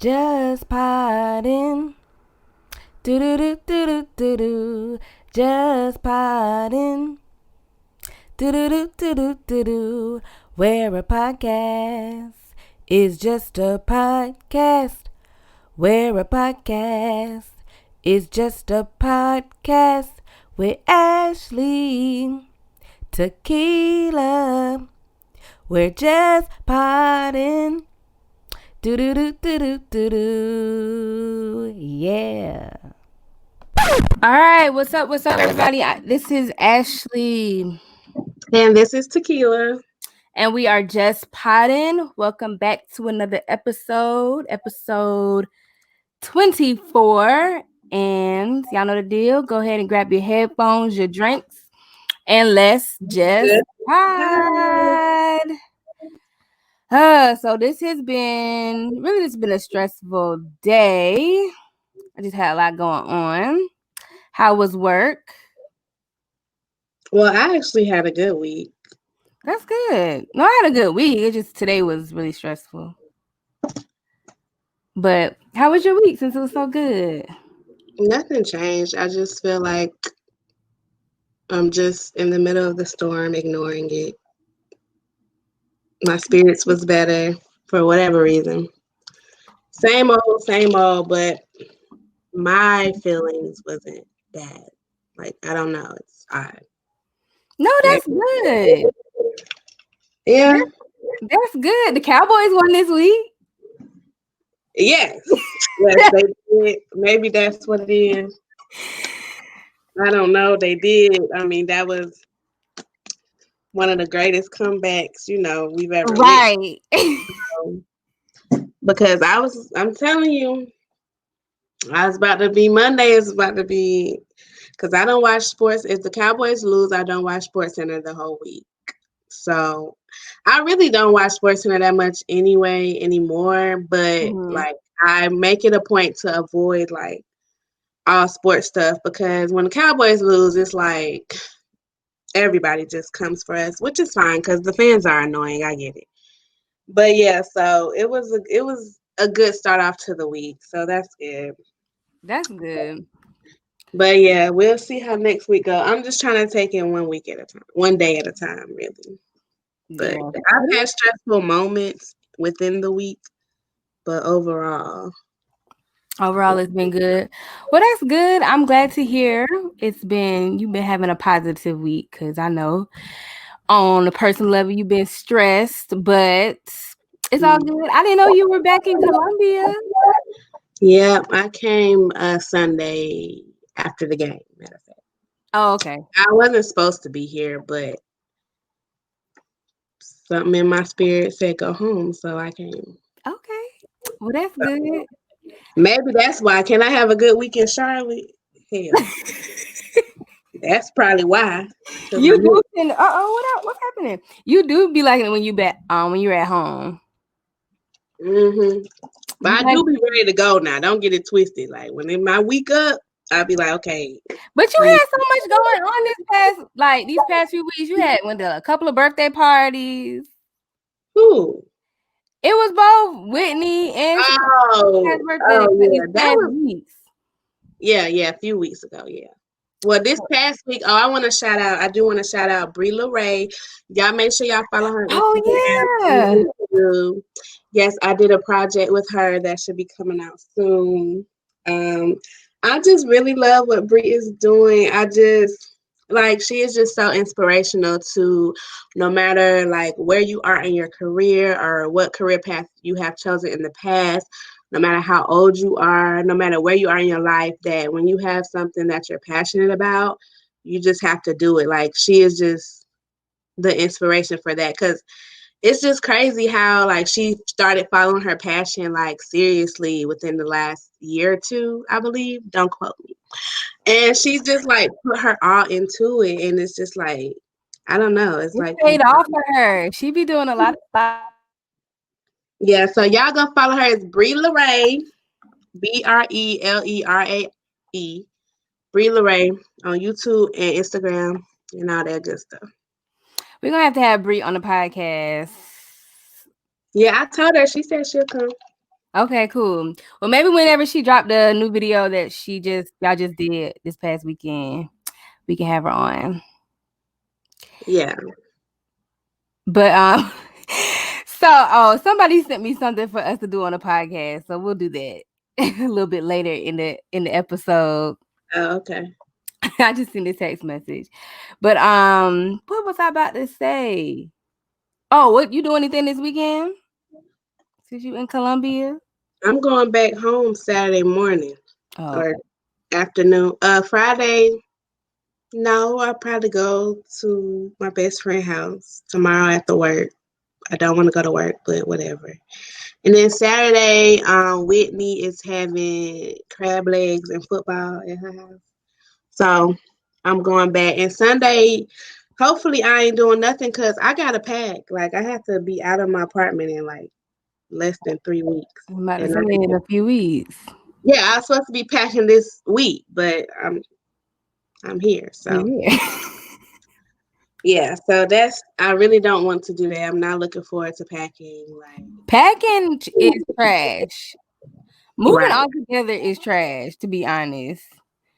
Just poddin'. Do do do do do do do. Just poddin'. Do do do do do do do. Where a podcast is just a podcast. Where a podcast is just a podcast with Ashley, Tequila. We're just poddin'. Do do do do do do do. Yeah. All right, what's up, everybody? This is Ashley, and this is Tequila, and we are just podding. Welcome back to another episode 24. And y'all know the deal. Go ahead and grab your headphones, your drinks, and let's just pod. So this has been a stressful day. I just had a lot going on. How was work? Well, I actually had a good week. That's good. No, I had a good week. It just today was really stressful. But how was your week since it was so good? Nothing changed. I just feel like I'm just in the middle of the storm, ignoring it. My spirits was better for whatever reason. Same old, but my feelings wasn't bad. Like, I don't know. It's odd. No, that's good. Yeah. That's good. The Cowboys won this week. Yes. Yes, they did. Maybe that's what it is. I don't know. They did. I mean, that was one of the greatest comebacks, we've ever right. Because I'm telling you, Monday is about to be, because I don't watch sports. If the Cowboys lose, I don't watch SportsCenter the whole week. So I really don't watch SportsCenter that much anymore. But like, I make it a point to avoid like all sports stuff, because when the Cowboys lose, it's like everybody just comes for us, which is fine because the fans are annoying. I get it. But yeah, so it was a good start off to the week. So that's good. That's good. But yeah, we'll see how next week goes. I'm just trying to take it one week at a time, one day at a time, really. But yeah. I've had stressful moments within the week, but overall, it's been good. Well, that's good. I'm glad to hear you've been having a positive week, because I know on a personal level you've been stressed, but it's all good. I didn't know you were back in Columbia. Yeah, I came Sunday after the game, matter of fact. Oh, okay. I wasn't supposed to be here, but something in my spirit said go home, so I came. Okay. Well, that's good. Maybe that's why. Can I have a good week in Charlotte? Hell. That's probably why. You do. What's happening? You do be liking it when you're at home. But I do be ready to go now. Don't get it twisted. Like when in my week up, I'll be like, okay. But you had so much going on these past few weeks. You had a couple of birthday parties. Who? It was both Whitney and that was weeks. Yeah, a few weeks ago, yeah. Well, this past week, I want to shout out. I do want to shout out Brie Rae. Y'all make sure y'all follow her. Oh yeah. Yes, I did a project with her that should be coming out soon. I just really love what Brie is doing. She is just so inspirational to, no matter like where you are in your career or what career path you have chosen in the past, no matter how old you are, no matter where you are in your life, that when you have something that you're passionate about, you just have to do it. Like, she is just the inspiration for that, because it's just crazy how like she started following her passion like seriously within the last year or two, I believe. Don't quote me. And she's just like put her all into it, and it's just like, I don't know. It's like paid off for her. She be doing a lot of stuff. Yeah, so y'all go follow her. It's Brie Rae, BRELERAE, Brie Rae on YouTube and Instagram and all that good stuff. We're gonna have to have Brie on the podcast. Yeah, I told her. She said she'll come. Okay, cool. Well, maybe whenever she dropped the new video that y'all just did this past weekend, we can have her on. Yeah. But so somebody sent me something for us to do on a podcast, so we'll do that a little bit later in the episode. Oh, okay. I just sent a text message. But what was I about to say? Oh, what you do anything this weekend? Since you in Columbia? I'm going back home Saturday morning Oh, or okay. afternoon. Friday, no, I'll probably go to my best friend's house tomorrow after work. I don't want to go to work, but whatever. And then Saturday, Whitney is having crab legs and football at her house. So I'm going back. And Sunday, hopefully I ain't doing nothing because I got to pack. Like, I have to be out of my apartment in like less than 3 weeks. I'm about to And say in a few weeks. yeah, I was supposed to be packing this week, but I'm here. So Yeah. yeah, so I really don't want to do that. I'm not looking forward to packing. Like, Packing is trash. Moving right. all together is trash, to be honest.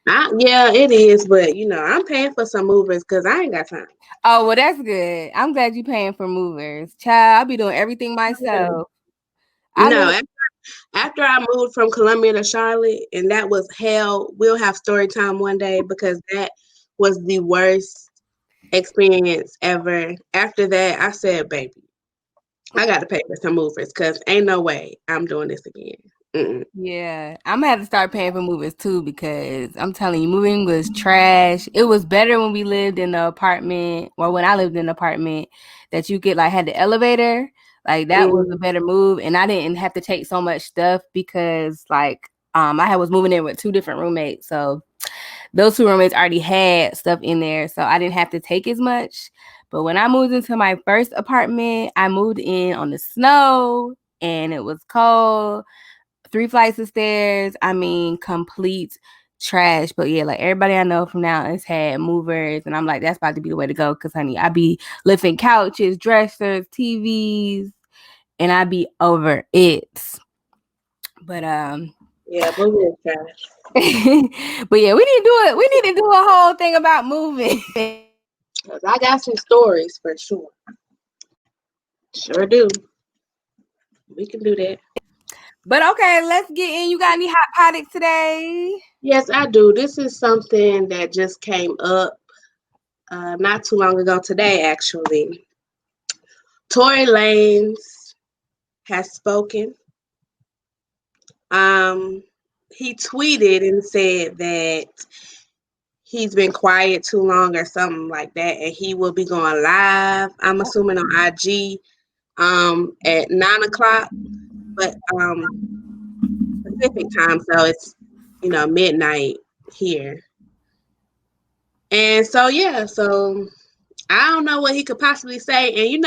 Yeah, it is, but I'm paying for some movers because I ain't got time. Oh, well, that's good. I'm glad you paying for movers. Child, I'll be doing everything myself. I No, live after I moved from Columbia to Charlotte, and that was hell. We'll have story time one day because that was the worst experience ever. After that, I said, baby, I got to pay for some movers because ain't no way I'm doing this again. Mm-mm. Yeah, I'm gonna have to start paying for movers too because I'm telling you, moving was trash. It was better when we lived in the apartment, or when I lived in the apartment, that you could like had the elevator. Like that was a Mm. better move, and I didn't have to take so much stuff because like was moving in with two different roommates, so those two roommates already had stuff in there, so I didn't have to take as much. But when I moved into my first apartment, I moved in on the snow and it was cold. 3 flights of stairs. I mean, complete trash. But yeah, like everybody I know from now has had movers, and I'm like, that's about to be the way to go. Cause honey, I be lifting couches, dressers, TVs, and I be over it. But Yeah, moving is trash. but yeah, we need to do it. We need to do a whole thing about moving. 'Cause I got some stories for sure. Sure do. We can do that. But okay, let's get in. You got any hot topics today? Yes, I do. This is something that just came up not too long ago today, actually. Tory Lanez has spoken. He tweeted and said that he's been quiet too long or something like that, and he will be going live. I'm assuming on IG at 9 o'clock, but Pacific time, so it's midnight here. And so yeah, so I don't know what he could possibly say. And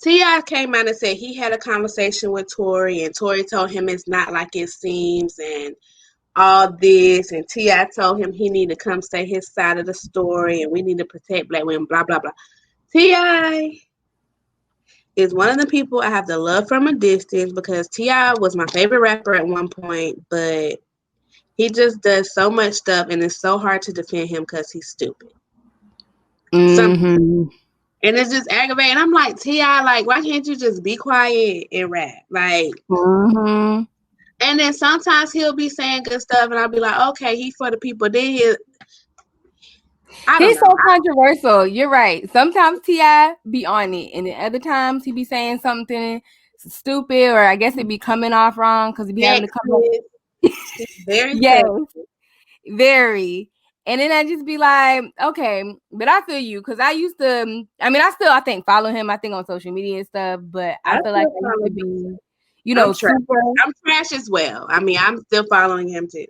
Ti came out and said he had a conversation with Tory, and Tory told him it's not like it seems, and all this, and Ti told him he need to come say his side of the story, and we need to protect black women, blah blah blah. Ti is one of the people I have to love from a distance because Ti was my favorite rapper at one point, but he just does so much stuff, and it's so hard to defend him because he's stupid. Mm-hmm. And it's just aggravating. I'm like, T.I., like, why can't you just be quiet and rap? Like, Mm-hmm. and then sometimes he'll be saying good stuff, and I'll be like, okay, he for the people. Then I don't He's know. so controversial. You're right. Sometimes Ti be on it, and then other times he be saying something stupid, or I guess it be coming off wrong because he be having to come up. Sexist. He's very Yes, sexist. very. And then I just be like, okay, but I feel you because I used to. I mean, I think follow him. I think on social media and stuff, but I I feel like still I used follow to him. be, I'm trash. super. I'm trash as well. I mean, I'm still following him too.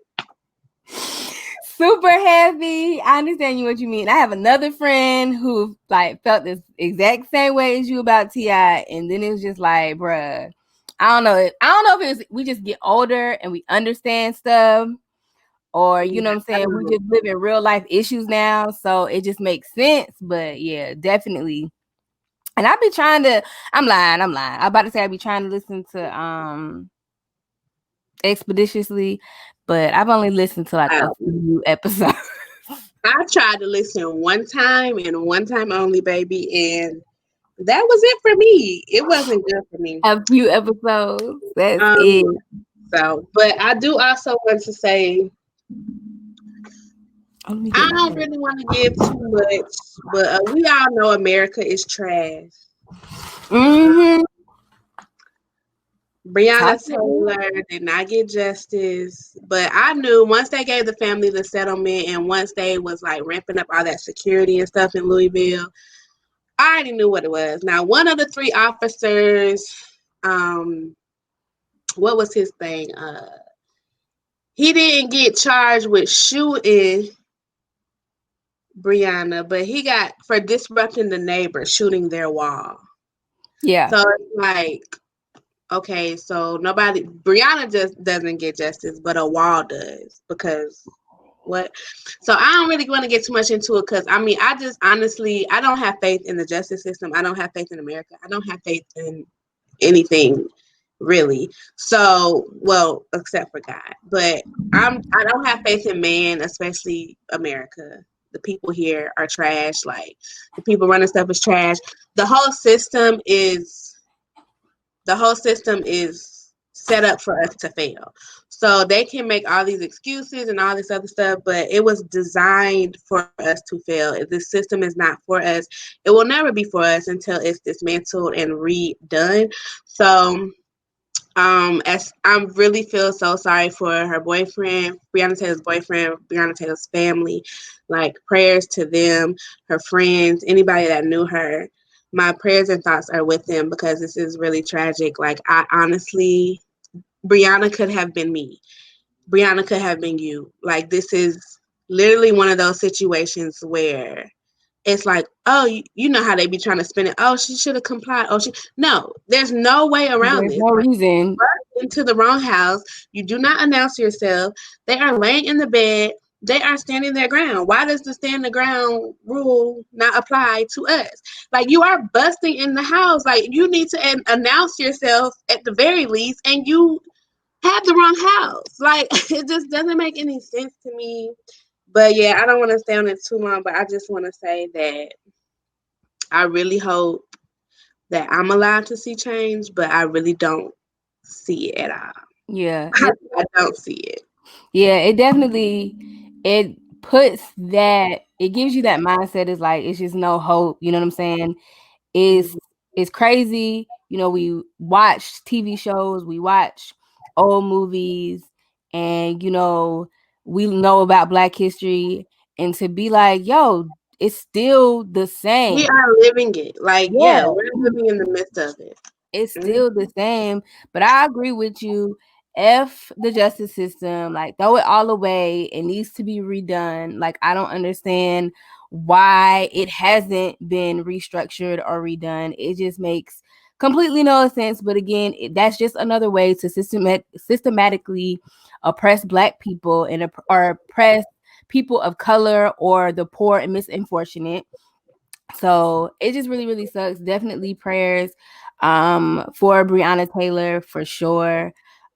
Super heavy. I understand you what you mean. I have another friend who like felt this exact same way as you about Ti, and then it was just like, bruh, I don't know. I don't know if it's we just get older and we understand stuff, or you know Yeah, what I'm I saying. don't We know. just live in real life issues now, so it just makes sense. But yeah, definitely, And I be trying to. I'm lying. I'm about to say I be trying to listen to Expeditiously, but I've only listened to like a few episodes. I tried to listen one time and one time only, baby, and that was it for me. It wasn't good for me. A few episodes. That's Um, it. so, but I do also want to say I don't really want to give too much, but we all know America is trash. Mm-hmm. Breonna Taylor did not get justice, but I knew once they gave the family the settlement and once they was like ramping up all that security and stuff in Louisville, I already knew what it was. Now, one of the three officers, um, what was his thing? He didn't get charged with shooting Breonna, but he got for disrupting the neighbors, shooting their wall. Yeah. So it's like, okay, so Breonna just doesn't get justice, but a wall does because what? So I don't really want to get too much into it because I mean, I just honestly, I don't have faith in the justice system. I don't have faith in America. I don't have faith in anything really. So, well, except for God, but I don't have faith in man, especially America. The people here are trash. Like the people running stuff is trash. The whole system is set up for us to fail. So they can make all these excuses and all this other stuff, but it was designed for us to fail. If this system is not for us, it will never be for us until it's dismantled and redone. So as I really feel so sorry for her boyfriend, Breonna Taylor's boyfriend, Breonna Taylor's family. Like prayers to them, her friends, anybody that knew her. My prayers and thoughts are with them because this is really tragic. Like I honestly, Breonna could have been me. Breonna could have been you. Like this is literally one of those situations where it's like, oh, you know how they be trying to spin it. Oh, she should have complied. No, there's no way around There's this. no reason. Into the wrong house. You do not announce yourself. They are laying in the bed. They are standing their ground. Why does the stand the ground rule not apply to us? Like you are busting in the house. Like you need to announce yourself at the very least, and you have the wrong house. Like it just doesn't make any sense to me. But yeah, I don't want to stay on it too long. But I just want to say that I really hope that I'm allowed to see change, but I really don't see it at all. Yeah. I don't see it. Yeah, it definitely it puts that it gives you that mindset is like it's just no hope, you know what I'm saying? It's it's crazy. You know, we watch TV shows, we watch old movies, and you know, we know about Black history, and to be like, yo, it's still the same. We are living it. Like, Yeah, yeah, we're living in the midst of it. it's still the same. But I agree with you. F the justice system, like throw it all away. It needs to be redone. Like I don't understand why it hasn't been restructured or redone. It just makes completely no sense. But again, that's just another way to systematically oppress Black people and or oppress people of color or the poor and misunfortunate. So it just really, really sucks. Definitely prayers for Breonna Taylor for sure.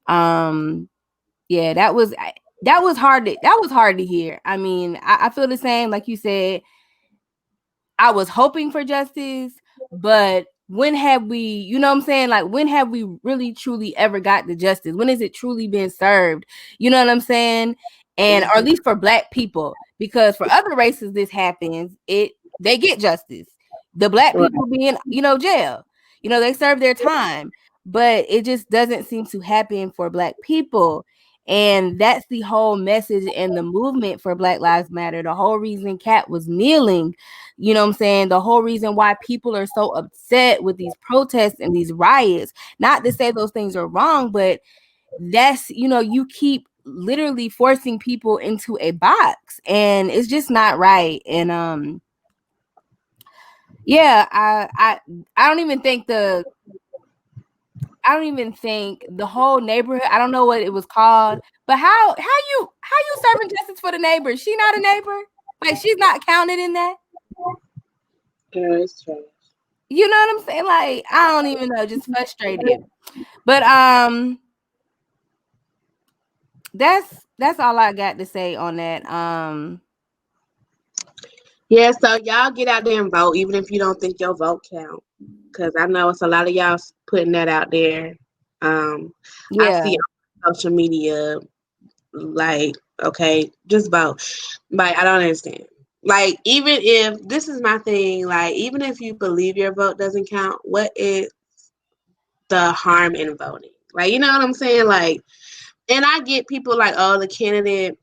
Yeah, that was hard to hear. I mean, I feel the same, like you said. I was hoping for justice, but when have we, you know what I'm saying? Like, when have we really truly ever got the justice? When is it truly been served? You know what I'm saying? And or at least for Black people, because for other races this happens, they get justice. The Black people being, you know, jail. You know, they serve their time, but it just doesn't seem to happen for Black people. And that's the whole message and the movement for Black Lives Matter. The whole reason Kat was kneeling, you know what I'm saying? The whole reason why people are so upset with these protests and these riots, not to say those things are wrong, but that's, you know, you keep literally forcing people into a box and it's just not right. And yeah, I don't even think the whole neighborhood, I don't know what it was called, but how you serving justice for the neighbor? She not a neighbor? Like she's not counted in that? Yeah, it's trash. You know what I'm saying? Like, I don't even know, just frustrated. But that's all I got to say on that. Yeah, so y'all get out there and vote, even if you don't think your vote count. Because I know it's a lot of y'all putting that out there. I Yeah. see on social media, like, okay, just vote. Like, I don't understand. Like, even if this is my thing, like, even if you believe your vote doesn't count, what is the harm in voting? Like, you know what I'm saying? Like, and I get people like, oh, the candidate,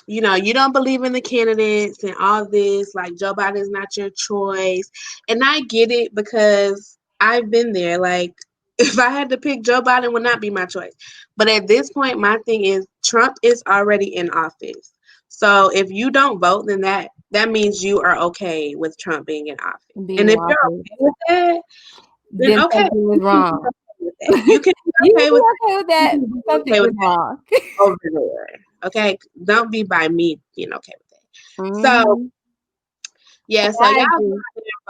you know, you don't believe in the candidates and all this, like Joe Biden is not your choice. And I get it because I've been there. Like, if I had to pick, Joe Biden would not be my choice. But at this point, my thing is Trump is already in office. So if you don't vote, then that means you are okay with Trump being in office. Being And in if you're office, okay with that, then then okay. something is wrong. You can be You okay can be with okay with you that. can be Something okay with is that wrong. over there. Okay. Don't be by me being okay with that. So Mhm. yeah, so I y'all agree.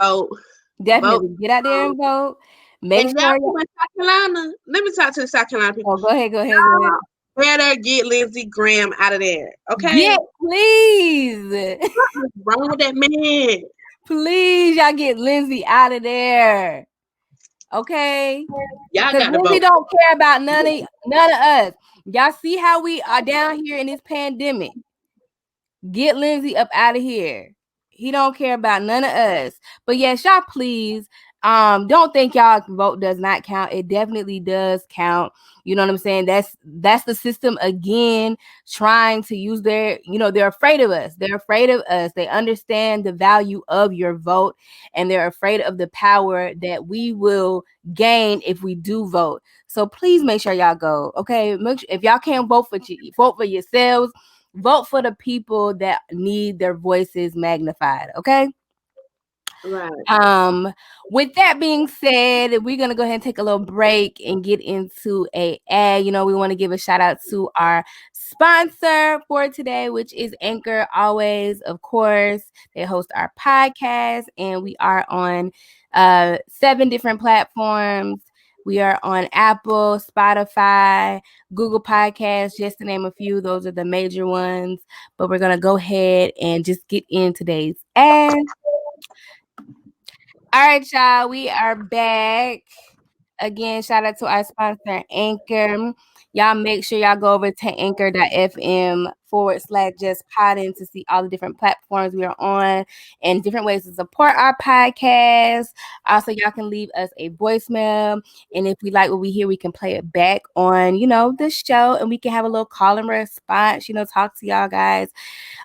vote, vote. Definitely get out there and vote. Make And y'all sure. from South Carolina, let me talk to the South Carolina people. Oh, go ahead. Go ahead. Go ahead. Better get Lindsey Graham out of there. Get, Okay? please. What's wrong with that man? Please, y'all get Lindsay out of there. Okay? Y'all Because got to Lindsay vote. don't care about none of us. Y'all see how we are down here in this pandemic. Get Lindsay up out of here. He don't care about none of us. But yes, y'all please. Don't think y'all vote does not count. It definitely does count. You know what I'm saying? That's the system again trying to use they're afraid of us. They're afraid of us. They understand the value of your vote and they're afraid of the power that we will gain if we do vote. So please make sure y'all go. Okay. If y'all can't vote for yourselves, vote for the people that need their voices magnified. Okay. Right. With that being said, we're gonna go ahead and take a little break and get into a ad. You know, we want to give a shout out to our sponsor for today, which is Anchor. Always, of course, they host our podcast, and we are on 7 different platforms. We are on Apple, Spotify, Google Podcasts, just to name a few. Those are the major ones. But we're gonna go ahead and just get in today's ad. All right, y'all. We are back. Again, shout out to our sponsor, Anchor. Y'all make sure y'all go over to anchor.fm/justpoddin to see all the different platforms we are on and different ways to support our podcast. Also, y'all can leave us a voicemail. And if we like what we hear, we can play it back on, the show and we can have a little call and response, talk to y'all guys.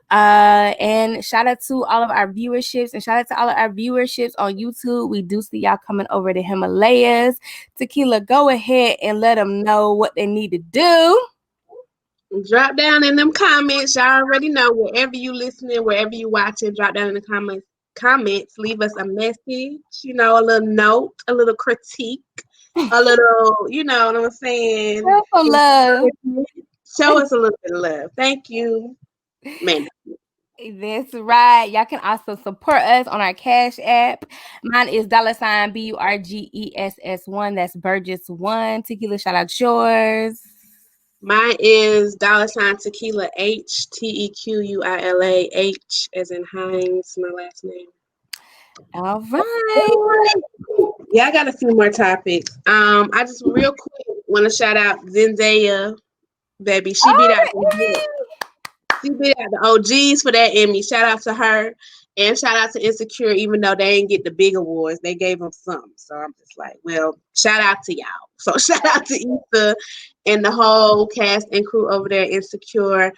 And shout out to all of our viewerships and shout out to all of our viewerships on YouTube. We do see y'all coming over to Himalayas. Tequila, go ahead and let them know what they need to do. Drop down in them comments. Y'all already know wherever you listening, wherever you watching, drop down in the comments, leave us a message, a little note, a little critique, a little, you know what I'm saying? Show some love. Show us a little bit of love. Thank you, man. That's right. Y'all can also support us on our Cash App. Mine is $BurgessS1. That's Burgess1. Tequila, shout out yours. Mine is $Tequila HTEQUILAH as in Heinz, my last name. All right. Yeah, I got a few more topics. I just real quick want to shout out Zendaya, baby. She beat out the OGs for that Emmy. Shout out to her. And shout out to Insecure, even though they didn't get the big awards, they gave them some. So I'm just like, well, shout out to y'all. So shout out to Issa and the whole cast and crew over there, Insecure.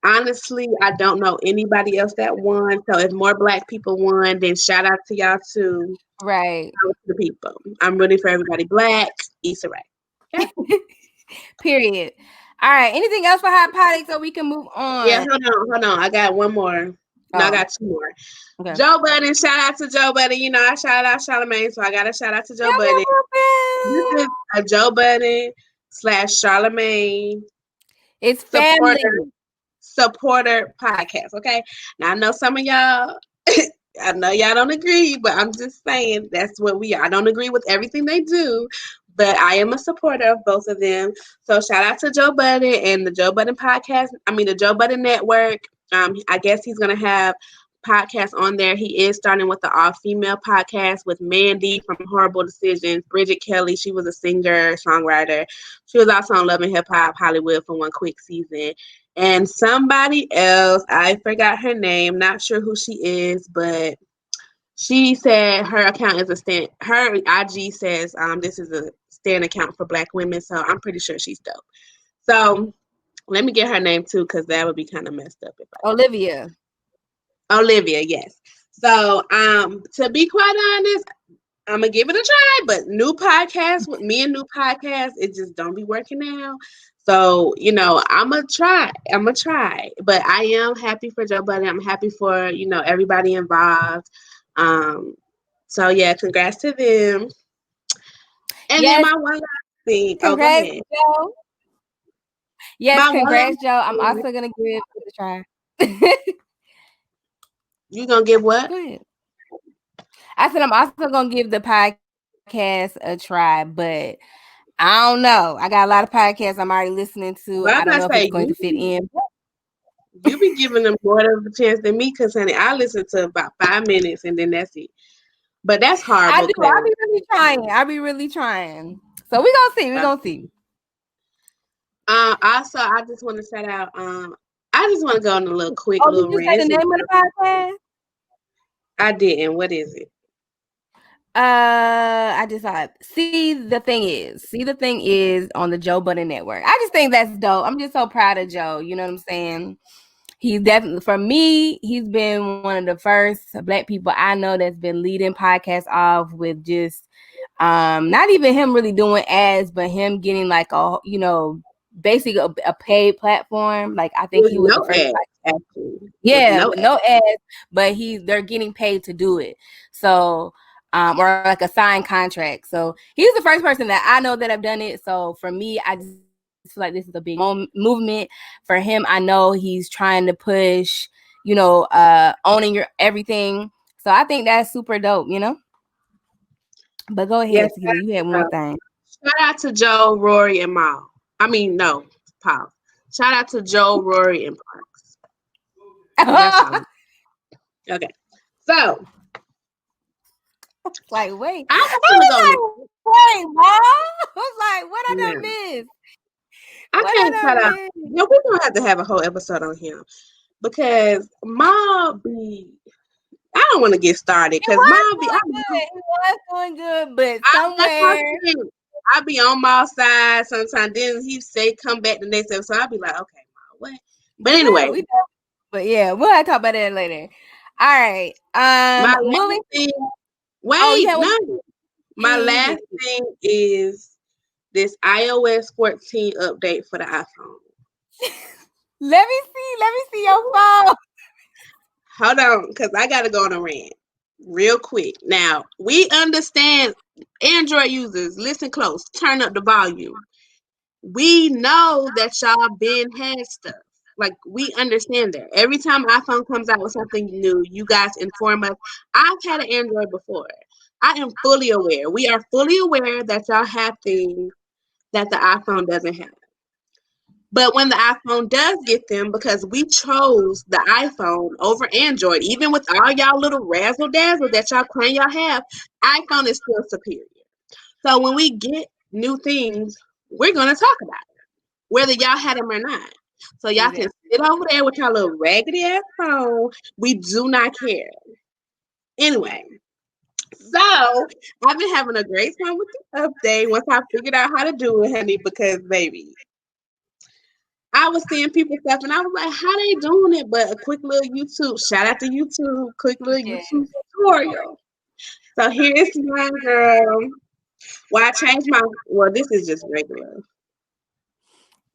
Honestly, I don't know anybody else that won. So if more Black people won, then shout out to y'all too. Right. Shout out to the people. I'm rooting for everybody Black. Issa Rae. Okay? Period. All right. Anything else for Hot Potty so we can move on? Yeah, hold on. I got one more. No, I got two more. Okay. Joe Budden, shout out to Joe Budden. I shout out Charlamagne, so I got to shout out to Joe Budden. This is a Joe Budden / Charlamagne. It's family supporter podcast. Okay. Now I know some of y'all I know y'all don't agree, but I'm just saying that's what we are. I don't agree with everything they do, but I am a supporter of both of them. So shout out to Joe Budden and the Joe Budden podcast. I mean the Joe Budden Network. I guess he's gonna have podcasts on there. He is starting with the all-female podcast with Mandy from Horrible Decisions, Bridget Kelly. She was a singer, songwriter. She was also on Love and Hip Hop Hollywood for one quick season. And somebody else, I forgot her name, not sure who she is, but she said her account is a stand. Her IG says this is a stand account for Black women, so I'm pretty sure she's dope. So let me get her name too, because that would be kind of messed up if I Olivia. Olivia, yes. So to be quite honest, I'm gonna give it a try, but new podcast with me and new podcast, it just don't be working out. So, I'm gonna try. But I am happy for Joe Budden. I'm happy for, everybody involved. So yeah, congrats to them. And then Yes, my one last thing. Oh, go congrats, ahead. Joe. Yes, My one congrats, last Joe. I'm thing. also gonna give it a try. You gonna give what? Go ahead. I said I'm also gonna give the podcast a try, but I don't know. I got a lot of podcasts I'm already listening to. Well, I I'm don't about know to if say it's going to fit in. you be giving them more of a chance than me, because honey, I listen to about 5 minutes and then that's it. But that's I horrible do. because I'll be really trying. So we're gonna see. We're gonna see. also I just want to shout out I just want to go on a little quick Oh, did little you say rant. the name of the podcast? I didn't. What is it? I just thought. See the thing is on the Joe Budden Network. I just think that's dope. I'm just so proud of Joe. You know what I'm saying? He's definitely, for me, he's been one of the first Black people I know that's been leading podcasts off with just not even him really doing ads, but him getting like basically a paid platform. Like I think With he was the no first. ads, actually. With no ads, but they're getting paid to do it. So or like a signed contract. So he's the first person that I know that have done it. So for me, I just feel like this is a big movement for him. I know he's trying to push, owning your everything. So I think that's super dope, But go ahead, Yes, Tequila. You had one thing. shout out to Joe, Rory, and Paul. Shout out to Joe, Rory, and Parks. That's all. Okay. So like, wait. I was gonna wait, Mom. I was like, what I done miss? I can't shout out. We're gonna have to have a whole episode on him because Ma be. I don't want to get started because Ma be. He was doing good, but somewhere I be on my side sometimes. Then he say come back the next episode. I'll be like, okay, Ma, what? But anyway. But yeah, we'll have to talk about that later. All right. Moving. My last thing is this iOS 14 update for the iPhone. Let me see your phone. Hold on, because I gotta go on a rant real quick. Now, we understand Android users, listen close, turn up the volume. We know that y'all been had stuff. Like, we understand that. Every time iPhone comes out with something new, you guys inform us. I've had an Android before. I am fully aware. We are fully aware that y'all have things that the iPhone doesn't have. But when the iPhone does get them, because we chose the iPhone over Android, even with all y'all little razzle dazzle that y'all claim y'all have, iPhone is still superior. So when we get new things, we're going to talk about it, whether y'all had them or not. So y'all can sit over there with y'all little raggedy ass phone. We do not care. Anyway, so I've been having a great time with the update once I figured out how to do it, honey, because baby, I was seeing people stuff and I was like, how they doing it? But a quick little YouTube, shout out to YouTube, quick little YouTube tutorial. So here's my girl. Well, I changed this is just regular.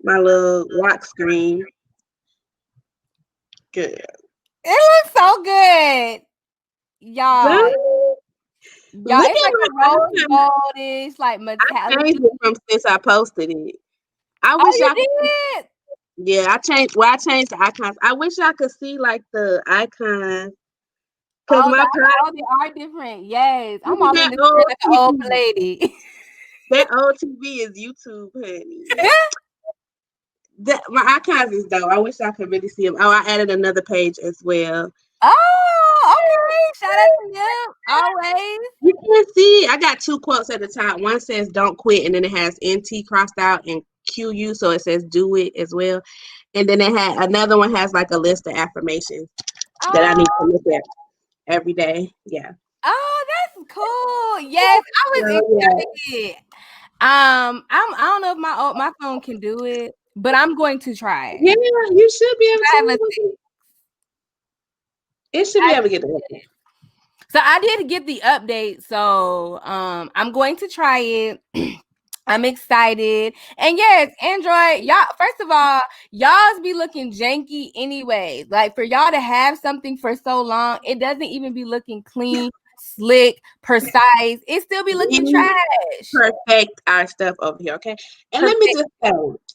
My little lock screen. Good. It looks so good. Y'all. Y'all, it's like a rose goldish, like metallic. I changed it from since I posted it. I wish y'all did. Yeah, I changed the icons. I wish I could see like the icons Cause my they are different. Yes, I'm all in that this old like an old TV, lady. that old TV is YouTube, honey. My icons is dope. I wish I could really see them. Oh, I added another page as well. Oh, okay. Shout out to you. Always. You can see I got 2 quotes at the top. One says "Don't quit," and then it has NT crossed out and QU, so it says "Do it" as well. And then it had another one has like a list of affirmations that I need to look at every day. Yeah. Oh, that's cool. Yes, I was excited. I don't know if my phone can do it, but I'm going to try. Yeah, you should be able I have a to. It should be able to get it. So I did get the update, so I'm going to try it. I'm excited. And yes, Android, y'all, first of all, y'all's be looking janky anyway. Like for y'all to have something for so long, it doesn't even be looking clean, slick, precise. It still be looking trash. Perfect our stuff over here, okay? And let me just say,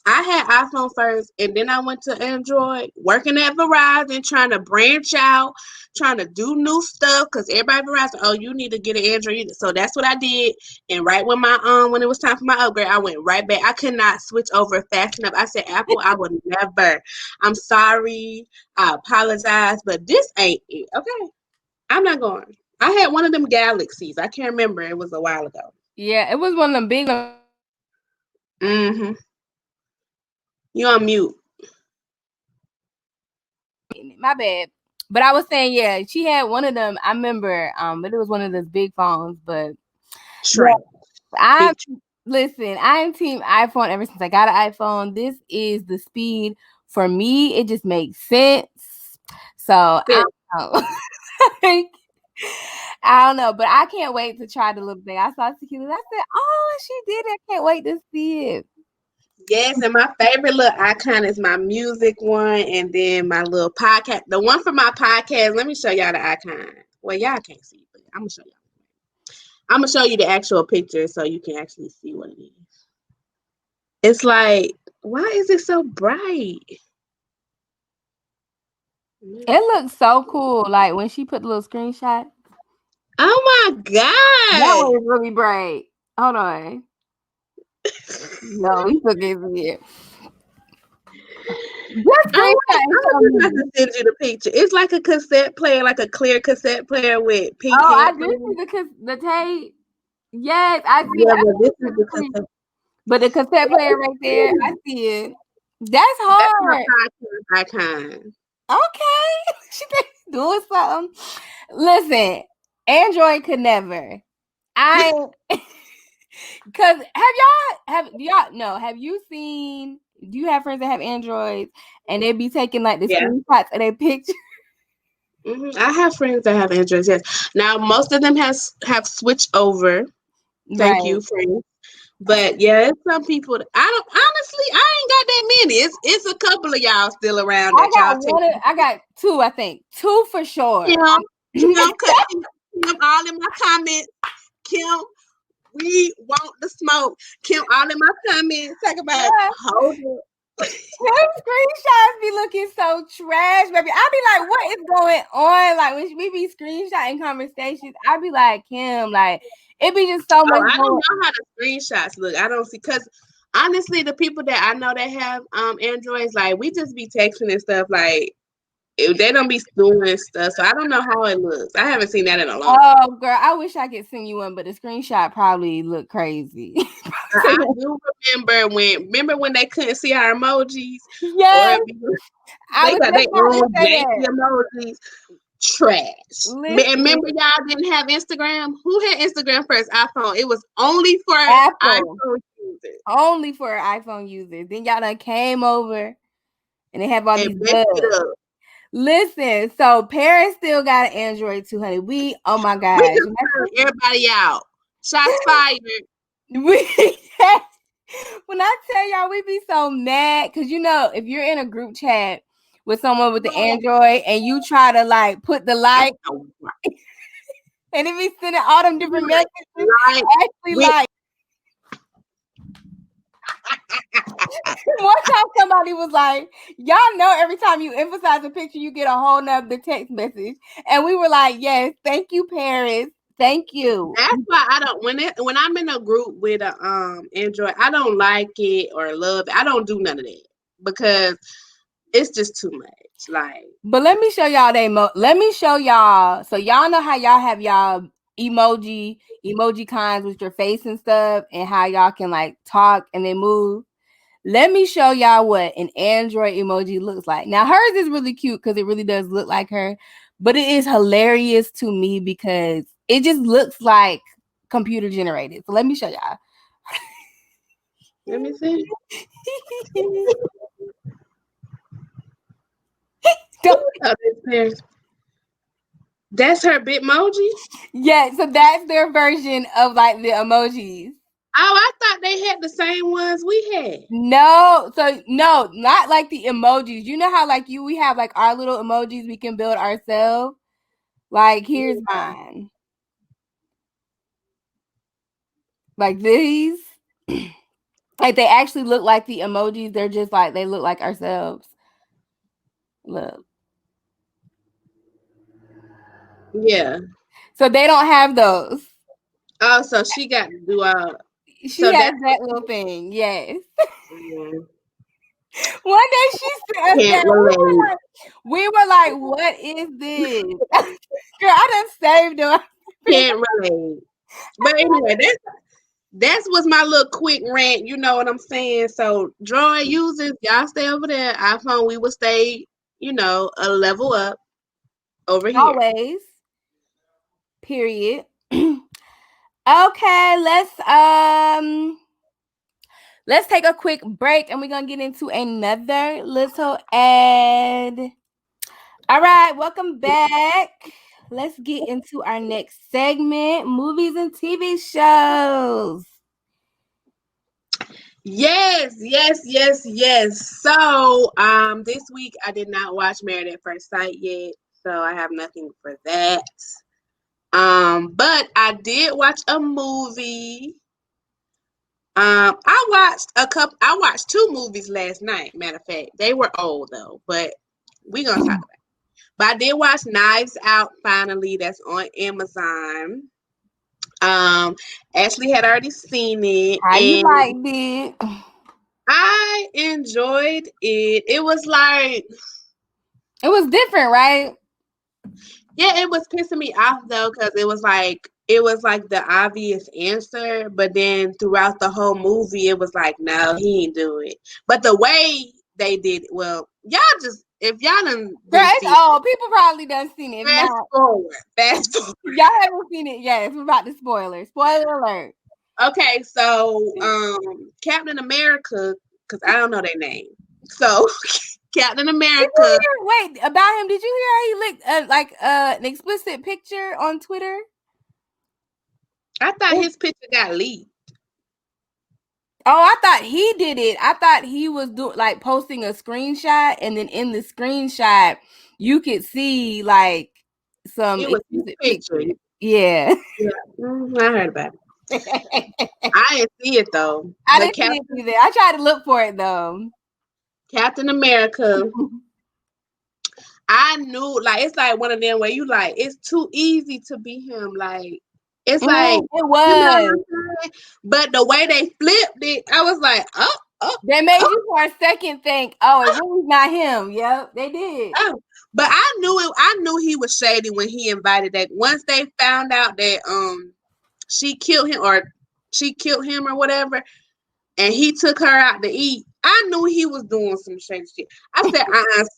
I had iPhone first, and then I went to Android, working at Verizon, trying to branch out, trying to do new stuff, because everybody at Verizon, oh, you need to get an Android. So that's what I did. And right when when it was time for my upgrade, I went right back. I could not switch over fast enough. I said, Apple, I would never. I'm sorry. I apologize, but this ain't it, okay? I'm not going. I had one of them Galaxies. I can't remember. It was a while ago. Yeah, it was one of them big. Mm-hmm. You on mute. My bad. But I was saying, yeah, she had one of them. I remember, but it was one of those big phones. But listen, I am team iPhone ever since I got an iPhone. This is the speed for me. It just makes sense. So I don't know. I don't know, but I can't wait to try the little thing. I saw Tequila. I said, "Oh, she did it! I can't wait to see it." Yes, and my favorite little icon is my music one, and then my little podcast. The one for my podcast. Let me show y'all the icon. Well, y'all can't see it, but I'm gonna show y'all. I'm gonna show you the actual picture so you can actually see what it is. It's like, why is it so bright? It looks so cool. Like when she put the little screenshot. Oh my god! That one is really bright. Hold on. No, you still can't see it. I'm gonna send you the picture. It's like a cassette player, like a clear cassette player with pink. Oh, I do see the tape. Yes, I see. Yeah, but this is the cassette. But the cassette player right there, I see it. That's hard. That's my icon. Okay, she doing something. Listen, Android could never. Because have you seen? Do you have friends that have Androids and they be taking like the screenshots of their picture? Mm-hmm. I have friends that have Androids. Yes. Now most of them have switched over. Thank you, friends. But yeah, it's some people. I ain't got that many. It's a couple of y'all still around. I got 2. I think 2 for sure. Kim, all in my comments. Kim, we want the smoke. Kim, all in my comments. Talk about hold it. Screenshots be looking so trash, baby. I be like, what is going on? Like when we be screenshotting conversations, I be like, Kim, like it be just so much. I don't know how the screenshots look. I don't see because honestly, the people that I know that have Androids, like we just be texting and stuff. Like they don't be doing stuff, so I don't know how it looks. I haven't seen that in a long time. Oh, girl, I wish I could send you one, but the screenshot probably looked crazy. I do remember when they couldn't see our emojis. Yes, they got their own janky emojis. Trash. And remember, y'all didn't have Instagram. Who had Instagram first? iPhone. It was only for iPhone users. Only for iPhone users. Then y'all done came over and they have all these bugs. Listen, so Paris still got an Android 200. Oh my gosh. Everybody out. Shots fired. When I tell y'all, we be so mad because if you're in a group chat with someone with the Android and you try to like put the like and it be sending all them different messages, actually like One time somebody was like, y'all know every time you emphasize a picture, you get a whole nother text message. And we were like, yes, thank you, Paris. Thank you. That's why I don't when I'm in a group with a Android, I don't like it or love it. I don't do none of that because it's just too much. Like, but let me show y'all let me show y'all. So y'all know how y'all have y'all emoji cons with your face and stuff, and how y'all can like talk and then move. Let me show y'all what an Android emoji looks like. Now, hers is really cute because it really does look like her, but it is hilarious to me because it just looks like computer generated. So let me show y'all. let me see. That's her Bitmoji? Yeah, so that's their version of like the emojis. Oh, I thought they had the same ones we had. No, so no, not like the emojis. You know how like we have like our little emojis we can build ourselves? Like here's mine. Like these. Like they actually look like the emojis. They're just like they look like ourselves. Look. Yeah. So they don't have those. Oh, so she got to do She so has that's that little thing. Yes. yeah. One day she said Can't that relate. we were like, what is this? Girl, I done saved them. Can't relate. But anyway, that's was my little quick rant. You know what I'm saying? So, Droid users, y'all stay over there. iPhone, we will stay, a level up over here. Always. Period. Okay, let's take a quick break and we're gonna get into another little ad. All right, welcome back. Let's get into our next segment, movies and TV shows. Yes. So, this week I did not watch Married at First Sight yet, so I have nothing for that. But I did watch a movie. I watched two movies last night. Matter of fact, they were old though, but we gonna talk about it. But I did watch Knives Out finally. That's on Amazon. Ashley had already seen it, How you and liked it? I enjoyed it. It was like, It was different, right? yeah, it was pissing me off though, because it was like the obvious answer, but then throughout the whole movie, it was like, no, he ain't do it. But the way they did it, well, y'all just if y'all Girl, didn't it's see it, old. People probably done seen it. If fast not, forward, fast forward. y'all haven't seen it. Yes, we're about to spoiler. Spoiler alert. Okay, so Captain America, because I don't know their name. So Captain America. Wait, about him, did you hear he licked an explicit picture on Twitter? I thought his picture got leaked. Oh, I thought he did it. I thought he was like posting a screenshot, and then in the screenshot you could see like some It was his explicit picture. picture. Yeah. Yeah, I heard about it. I didn't see it though. I But didn't see it either. I tried to look for it though. Captain America, I knew, like, it's like one of them where you like, it's too easy to be him. Like, it's like, It you know what was. I'm saying? But the way they flipped it, I was like, oh, They made you for a second think, oh, it really not him. Yep, they did. oh. But I knew it. I knew he was shady when he invited that. Once they found out that she killed him or whatever, and he took her out to eat, I knew he was doing some shady shit. I said,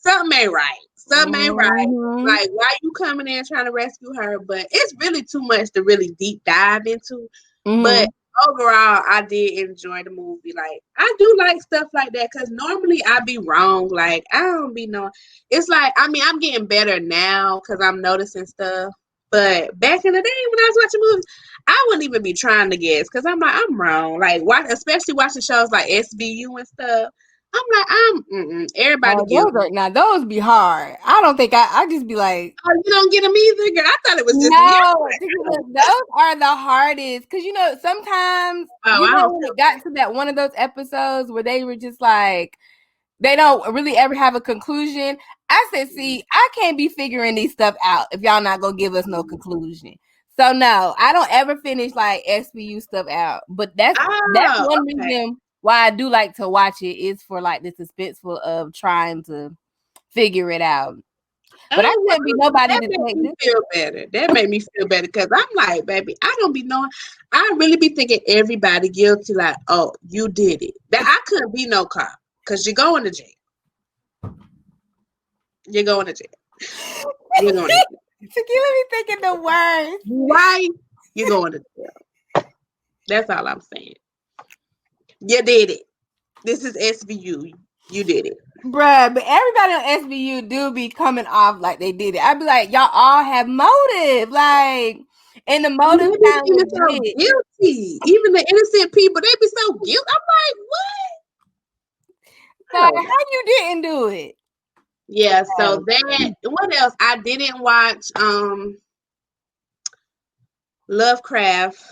something ain't right. Something ain't right. Like, why you coming in trying to rescue her? But it's really too much to really deep dive into. But overall, I did enjoy the movie. Like, I do like stuff like that because normally I be wrong. Like, I don't be knowing. It's like, I mean, I'm getting better now because I'm noticing stuff. But back in the day when I was watching movies, I wouldn't even be trying to guess because I'm like, I'm wrong. Like, especially watching shows like SVU and stuff. Everybody guilty. Those be hard. I don't think I just be like, oh, you don't get them either, girl. I thought it was just me. no, those are the hardest. Because, sometimes, I don't when feel it got to that one of those episodes where they were just like, they don't really ever have a conclusion. I said, see, I can't be figuring these stuff out if y'all not going to give us no conclusion. So, no, I don't ever finish like SVU stuff out. But that's one reason why I do like to watch it is for like the suspenseful of trying to figure it out. But I couldn't be nobody to take this. Feel better. That made me feel better because I'm like, baby, I don't be knowing. I really be thinking everybody guilty. Like, oh, you did it. That I couldn't be no cop because you're going to jail. You're going to jail. You're going to jail. Tequila be thinking the worst. Why? You're going to jail. That's all I'm saying. You did it. This is SVU. You did it. Bruh, but everybody on SVU do be coming off like they did it. I'd be like, y'all all have motive. Like, and the motive sounds even so guilty. Even the innocent people, they be so guilty. I'm like, what? Like, how you didn't do it? Yeah, so that, what else? I didn't watch Lovecraft.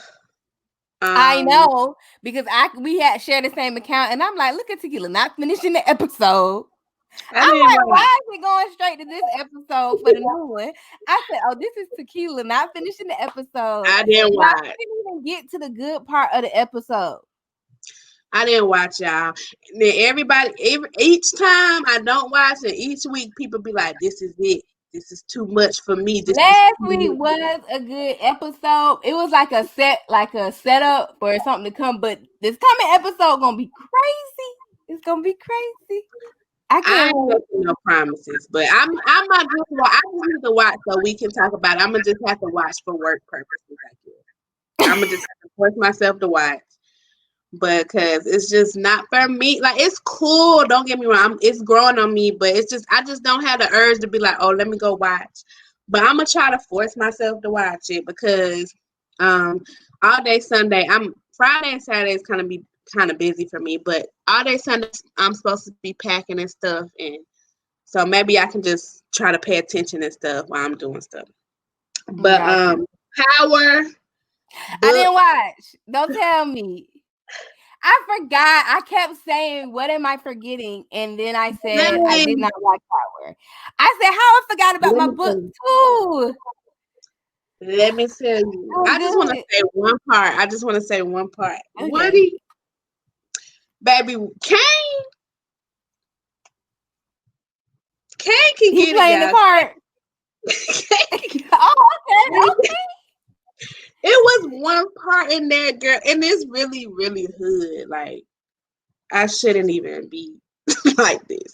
I know, because we had shared the same account, and I'm like, look at Tequila not finishing the episode. I'm like, why is it going straight to this episode for the new one? I said, oh, this is Tequila not finishing the episode. I didn't watch. I didn't even get to the good part of the episode. I didn't watch, y'all. And then each time I don't watch it, each week people be like, this is it. This is too much for me. Last week was a good episode. It was like a setup for something to come, but this coming episode gonna be crazy. It's gonna be crazy. I ain't making no promises, but I just need to watch so we can talk about it. I'm gonna just have to watch for work purposes, I guess. I'm gonna just have to force myself to watch. Because it's just not for me. Like, it's cool, don't get me wrong, it's growing on me, but it's just I just don't have the urge to be like, oh, let me go watch. But I'm gonna try to force myself to watch it because all day Sunday, Friday and Saturday is kind of busy for me, but all day Sunday I'm supposed to be packing and stuff, and so maybe I can just try to pay attention and stuff while I'm doing stuff. But Power, I didn't watch. Don't tell me. I forgot. I kept saying, what am I forgetting? And then I said, I did not watch Power. I said, how I forgot about my book too. Let me tell you. I just want to say one part. Okay. Woody, baby, Kane can get playing the part. Okay. It was one part in there, girl, and it's really, really hood. Like, I shouldn't even be like this,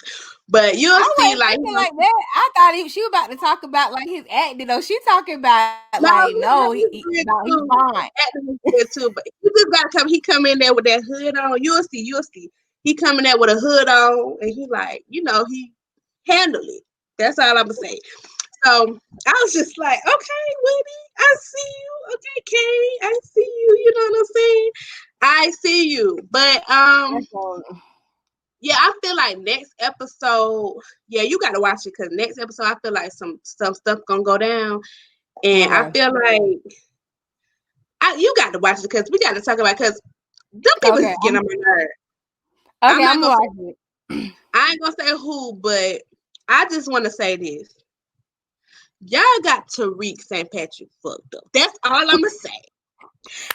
but you'll see. Like that. I thought she was about to talk about like his acting. Though she talking about he's fine. Acting is good too, but he just gotta come. He come in there with that hood on. You'll see. He come in there with a hood on, and he like, he handled it. That's all I'm gonna say. So I was just like, okay, Woody, I see you. Okay, Kay, I see you. You know what I'm saying? I see you. But yeah, I feel like next episode, yeah, you gotta watch it because next episode I feel like some stuff gonna go down. And I feel like you got to watch it because we got to talk about because them people is getting on my nerves. Okay, I'm gonna watch it. I ain't gonna say who, but I just want to say this. Y'all got Tariq St. Patrick fucked up. That's all I'm gonna say.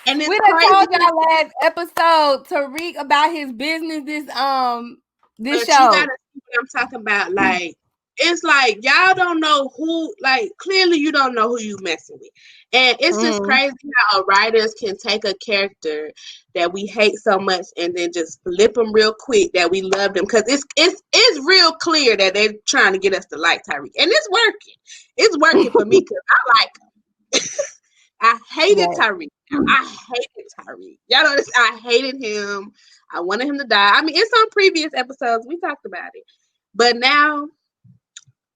And it's we done told y'all last episode Tariq about his business. This show. You gotta see what I'm talking about. Like, it's like y'all don't know who. Like, clearly you don't know who you messing with, and it's just crazy how writers can take a character that we hate so much and then just flip them real quick that we love them because it's real clear that they're trying to get us to like Tariq, and it's working. It's working for me because I like him. I hated Tariq. I hated Tariq. Y'all know this. I hated him. I wanted him to die. I mean, it's on previous episodes. We talked about it. But now,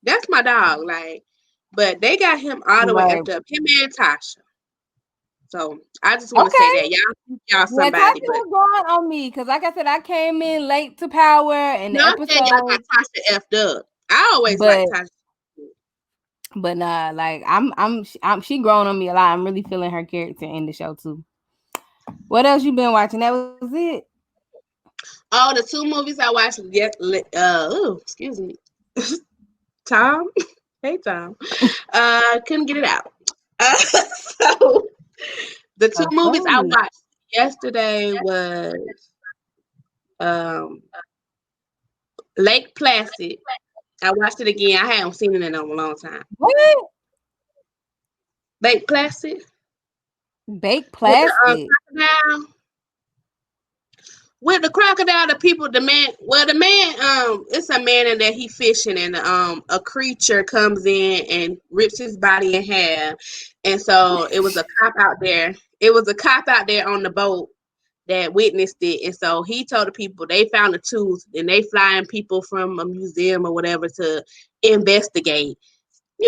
that's my dog. Like, but they got him all the way effed up. Him and Tasha. So I just want to say that y'all somebody, Tasha but was going on me because, like I said, I came in late to Power and the no, I said y'all episode, got Tasha effed up. I always like but Tasha. nah, like she grown on me a lot. I'm really feeling her character in the show too. What else you been watching? That was it. Oh, the 2 movies I watched. Excuse me, Tom. Hey, Tom. Couldn't get it out. So the 2 movies I Funny. watched yesterday was um Lake Placid. I watched it again. I haven't seen it in a long time. What? Lake Placid Baked with the plastic. crocodile. With the crocodile, the man, it's a man in there, he fishing, and a creature comes in and rips his body in half. And so it was a cop out there. It was a cop out there on the boat that witnessed it. And so he told the people they found the tooth, and they flying people from a museum or whatever to investigate,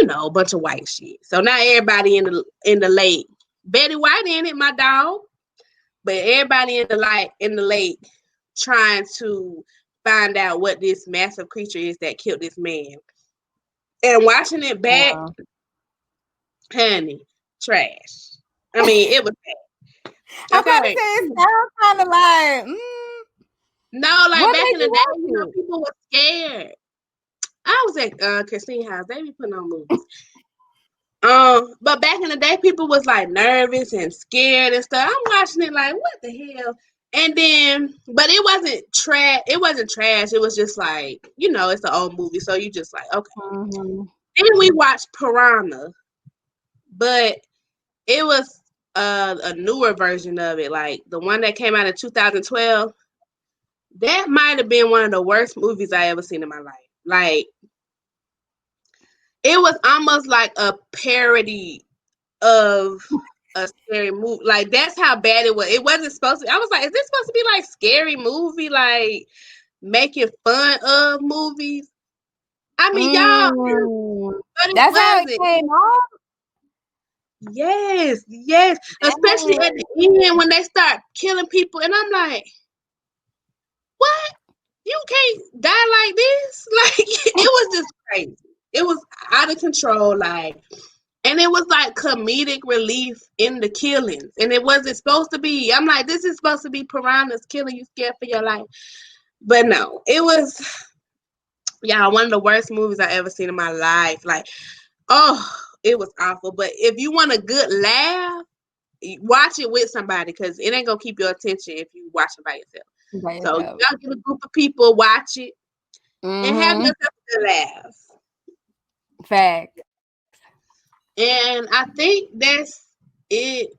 a bunch of white shit. So now everybody in the lake. Betty White in it, my dog. But everybody in the lake trying to find out what this massive creature is that killed this man. And watching it back, honey, trash. I mean, it was bad. I'm about to say Okay. it sounds kind of like No, like what back made in the you day, watch it? people were scared. I was at Christine House. They be putting on movies. But back in the day, people was like nervous and scared and stuff. I'm watching it like, what the hell? And then, but it wasn't trash. It wasn't trash. It was just like, it's an old movie, so you just like, okay. Mm-hmm. Then we watched Piranha, but it was a newer version of it, like the one that came out in 2012. That might have been one of the worst movies I ever seen in my life. Like, it was almost like a parody of a scary movie. Like, that's how bad it was. It wasn't supposed to. I was like, is this supposed to be like scary movie, like making fun of movies? I mean, y'all, but it That's how it wasn't. came off. Yes, yes. Especially at the end when they start killing people, and I'm like, what? You can't die like this? Like, it was just crazy. It was out of control, like. And it was like comedic relief in the killings. And it wasn't supposed to be. I'm like, this is supposed to be piranhas killing you, scared for your life. But no, it was, one of the worst movies I ever seen in my life. Like, oh, it was awful. But if you want a good laugh, watch it with somebody, because it ain't going to keep your attention if you watch it by yourself. So y'all get a group of people, watch it, and have yourself a good laugh. Fact. And I think that's it,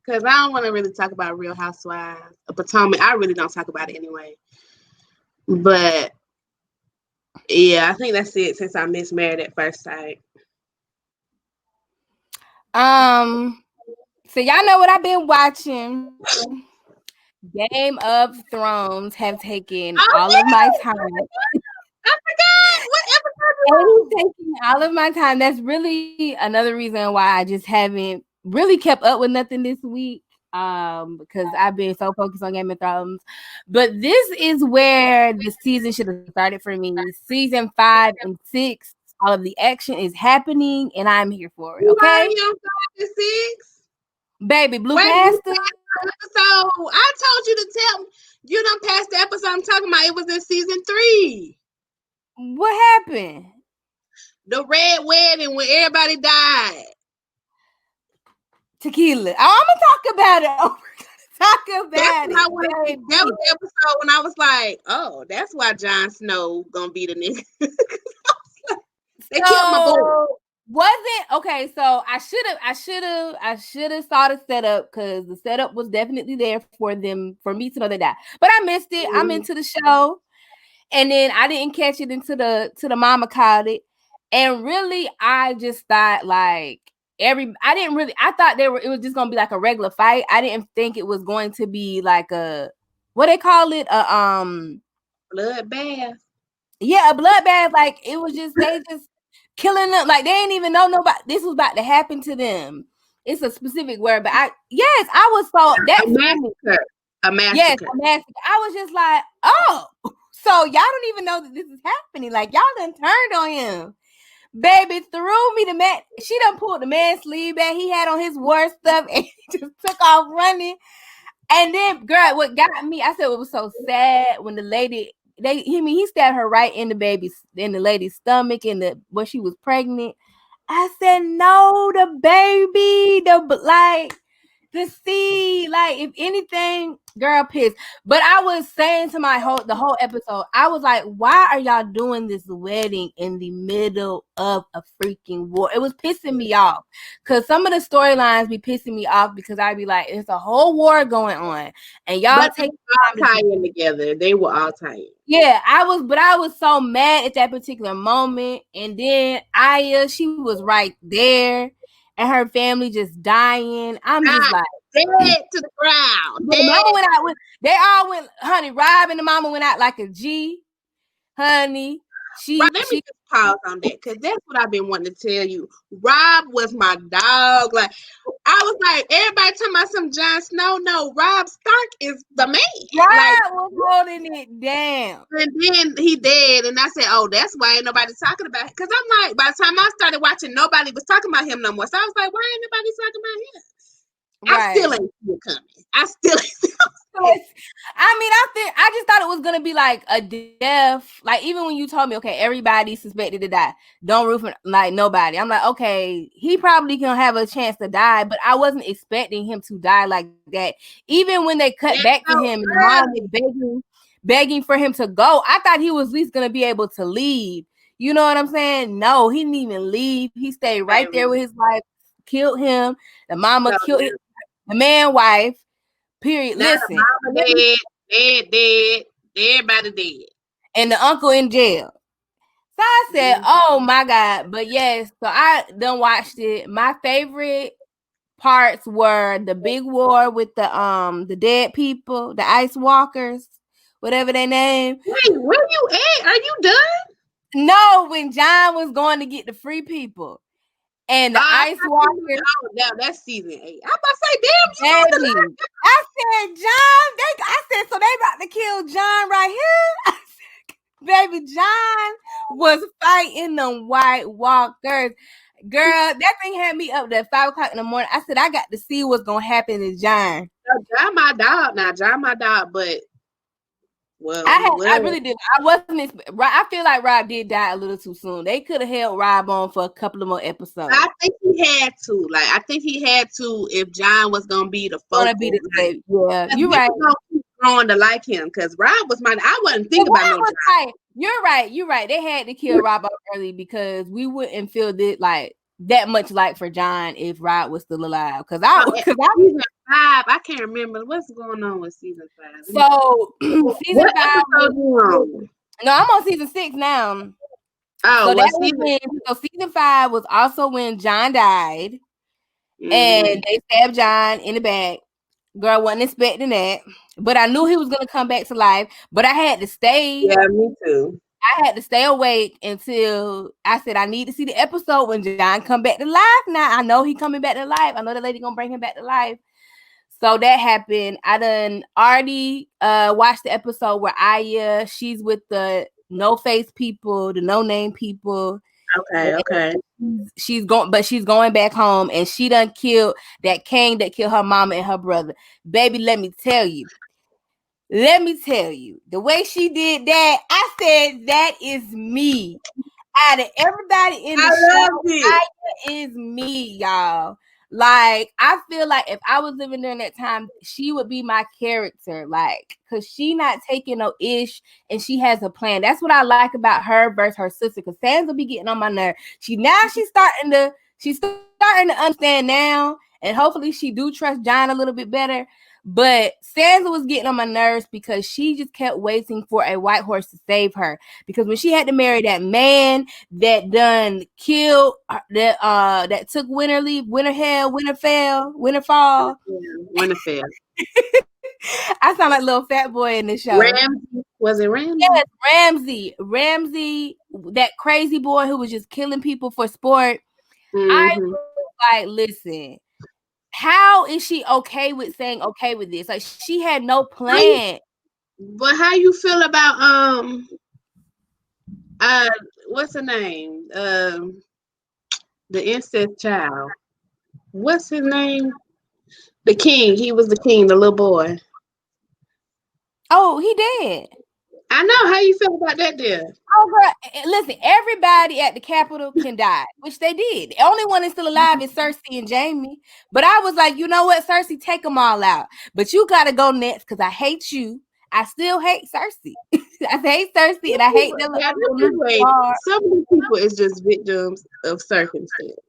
because I don't want to really talk about Real Housewives of Potomac. I really don't talk about it anyway. But yeah, I think that's it, since I missed Married at First Sight. So y'all know what I've been watching. Game of Thrones have taken all of my time. I forgot what It's taking all of my time. That's really another reason why I just haven't really kept up with nothing this week. Because I've been so focused on Game of Thrones. But this is where the season should have started for me. Season 5 and 6, all of the action is happening, and I'm here for it. Okay, you on 5 and 6? baby, blew past it. So I told you to tell me. You done passed the episode I'm talking about. It was in season 3. What happened? The red wedding when everybody died. Tequila. I'm gonna talk about it. Oh, talk about That it. was the episode when I was like, oh, that's why Jon Snow gonna be the nigga. They killed my boy. Wasn't okay. So I should have saw the setup, because the setup was definitely there for me to know they died. But I missed it. I'm into the show, and then I didn't catch it until the mama called it. And really, I just thought like I thought it was just gonna be like a regular fight. I didn't think it was going to be like a, what they call it, bloodbath. Yeah, a bloodbath. Like, it was just, they just killing them. Like, they didn't even know nobody, this was about to happen to them. It's a specific word, but I was so that a massacre. A massacre. Yes, a massacre. I was just like, oh, so y'all don't even know that this is happening. Like y'all done turned on him. Baby threw me the man. She done pulled the man's sleeve back. He had on his war stuff and he just took off running. And then, girl, what got me, I said it was so sad when the lady, he stabbed her right in the lady's stomach and when she was pregnant. I said, no, the baby, the seed, like if anything, girl, pissed. But I was saying to the whole episode, I was like, why are y'all doing this wedding in the middle of a freaking war? It was pissing me off because some of the storylines be pissing me off because I'd be like, it's a whole war going on, and y'all take all tying together. They were all tying. Yeah, I was so mad at that particular moment, and then Aya, she was right there. And her family just dying. I'm just like dead to the ground. The mama went out they all went, honey. Rob and the mama went out like a G, honey. Let me just pause on that because that's what I've been wanting to tell you. Rob was my dog. Like I was like, everybody talking about some Jon Snow. No, Rob Stark is the man. Rob was holding it down. And then he dead, and I said, oh, that's why ain't nobody talking about it. Because I'm like, by the time I started watching, nobody was talking about him no more. So I was like, why ain't nobody talking about him? Right. I still ain't see it coming. I still ain't. I just thought it was gonna be like a death. Like even when you told me, okay, everybody suspected to die. Don't root for like nobody. I'm like, okay, he probably can have a chance to die, but I wasn't expecting him to die like that. Even when they cut back to him and the mom was begging for him to go, I thought he was at least gonna be able to leave. You know what I'm saying? No, he didn't even leave. He stayed right there with his wife. Killed him. The mama killed him. The man, wife. Period. Now listen, the mama dead, everybody dead, and the uncle in jail. So I said, "Oh my God!" But yes, so I done watched it. My favorite parts were the big war with the dead people, the Ice Walkers, whatever their name. Wait, where you at? Are you done? No, when John was going to get the free people. And the Ice Walkers. Oh, no, that's season 8. I'm about to say, damn, baby. I said, John. I said, so they about to kill John right here. I said, baby, John was fighting them White Walkers. Girl, that thing had me up there at 5 o'clock in the morning. I said, I got to see what's gonna happen to John. John, my dog, but. Well, I really did. I wasn't. I feel like Rob did die a little too soon. They could have held Rob on for a couple of more episodes. I think he had to. I think he had to if John was gonna be the focal. Yeah, you're right. Keep growing to like him because Rob was mine. I wasn't thinking about no John. You're right. They had to kill Rob off early because we wouldn't feel that much like for John if Rob was still alive. Because season 5, I can't remember what's going on with season 5. So season 5. No, I'm on season 6 now. Oh, so season 5 was also when John died, and they stabbed John in the back. Girl, wasn't expecting that, but I knew he was gonna come back to life. But I had to stay. Yeah, me too. I had to stay awake until I said I need to see the episode when John come back to life. Now I know he coming back to life. I know the lady gonna bring him back to life. So that happened. I done already watched the episode where Aya, she's with the no-face people, the no-name people. Okay. She's going back home, and she done killed that king that killed her mama and her brother. Baby, let me tell you, the way she did that, I said that is me. Out of everybody in the show, Aya is me, y'all. Like, I feel like if I was living during that time, she would be my character, like, because she not taking no ish and she has a plan. That's what I like about her versus her sister, because Sansa be getting on my nerve. She's starting to understand now, and hopefully she do trust John a little bit better. But Sansa was getting on my nerves because she just kept waiting for a white horse to save her. Because when she had to marry that man that done killed, that took Winterfell. I sound like a little fat boy in this show. Ramsay. Was it Ramsay? Yes, Ramsay, that crazy boy who was just killing people for sport. I was like, listen, how is she okay with saying okay with this? Like she had no plan. But how you feel about uh what's her name? The incest child. What's his name? The king. He was the king, the little boy. Oh, he did. I know. How you feel about that deal? Oh, girl, listen, everybody at the Capitol can die, which they did. The only one that's still alive is Cersei and Jamie. But I was like, you know what, Cersei, take them all out. But you got to go next because I hate you. I still hate Cersei. I hate Cersei and I hate the little some of these people is just victims of circumstance.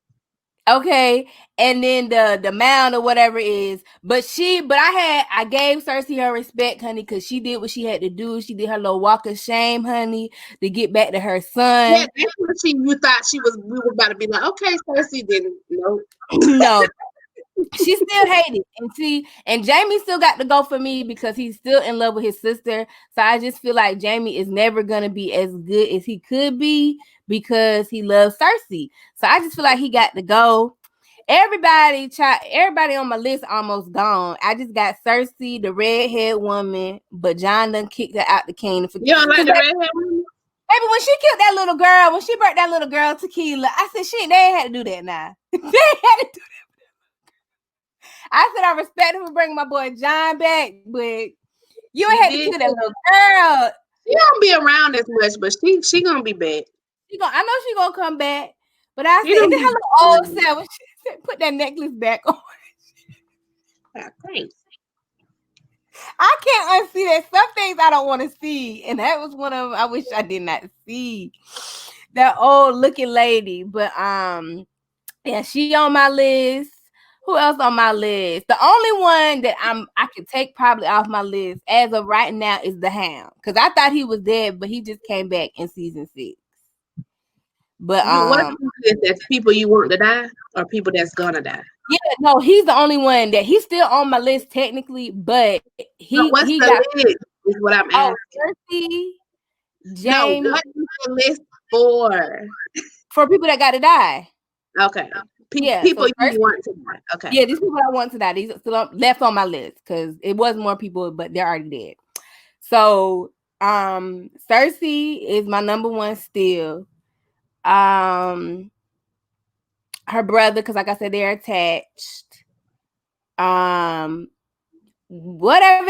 Okay, and then the mound or whatever is, but I gave Cersei her respect, honey, because she did what she had to do. She did her little walk of shame, honey, to get back to her son. Yeah, that's what you thought we were about to be like, okay, Cersei didn't. Nope. No. She still hated, and Jamie still got to go for me because he's still in love with his sister. So I just feel like Jamie is never gonna be as good as he could be because he loves Cersei. So I just feel like he got to go. Everybody on my list almost gone. I just got Cersei, the redhead woman, but John done kicked her out the kingdom. You don't like the redhead woman? Baby, when she killed that little girl, when she burnt that little girl Tequila, I said, shit, they ain't had to do that now. They had to do that. I said I respect him for bringing my boy John back, but you ain't had to kill that little girl. She don't be around as much, but she gonna be back. I know she gonna come back. But I said, and then her little old self, she said, put that necklace back on. Thanks. I can't unsee that. Some things I don't want to see, and that was one of them I wish I did not see. That old looking lady, but yeah, she on my list. Who else on my list? The only one that I could take probably off my list as of right now is the Hound, because I thought he was dead, but he just came back in season 6. But that's people you want to die or people that's gonna die? Yeah, no, he's the only one that he's still on my list technically, but what's he the got list is what I'm asking. Cersei, James. No, what is the list for people that got to die? Okay. People so you want to die. Okay. Yeah, these people I want to die. These are still left on my list because it was more people, but they're already dead. So, Cersei is my number one still. Her brother, because like I said, they're attached. Whatever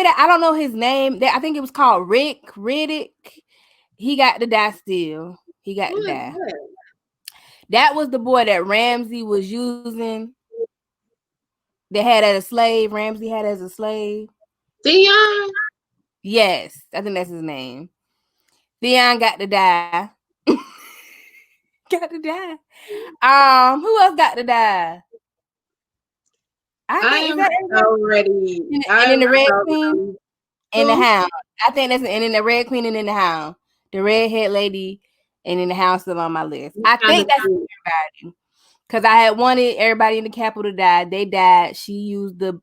that, I don't know his name. I think it was called Riddick. He got to die still. He got to die. That was the boy that Ramsay was using. They had as a slave. Ramsay had as a slave. Theon? Yes, I think that's his name. Theon got to die. Got to die. Who else got to die? I think that's already. And in the Red Queen and the Hound. I think that's and in the Red Queen and in the Hound. The redhead lady and in the Hound still on my list. I think that's everybody. Because I had wanted everybody in the Capitol to die. They died. She used the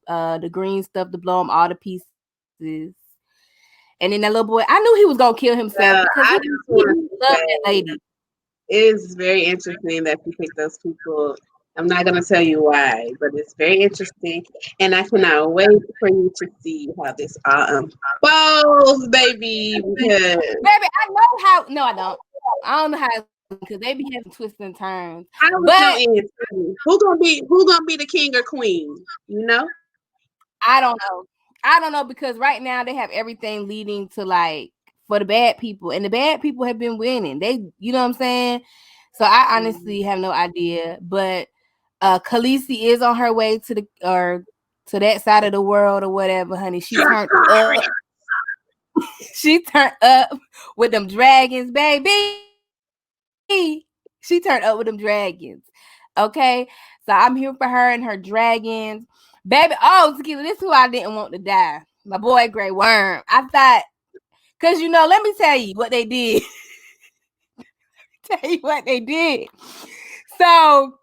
green stuff to blow them all to pieces. And then that little boy, I knew he was gonna kill himself because he loved that lady. It is very interesting that you picked those people. I'm not gonna tell you why, but it's very interesting, and I cannot wait for you to see how this unfolds, baby. Because baby, I know how. No, I don't. I don't know how because they be having twists and turns. But who gonna be the king or queen? You know, I don't know because right now they have everything leading to like for the bad people, and the bad people have been winning. They, you know what I'm saying? So I honestly have no idea, but Khaleesi is on her way to that side of the world or whatever, honey. She turned up. She turned up with them dragons, baby. She turned up with them dragons. Okay, so I'm here for her and her dragons, baby. Oh, Tequila, this is who I didn't want to die. My boy Grey Worm. I thought, cause let me tell you what they did. So,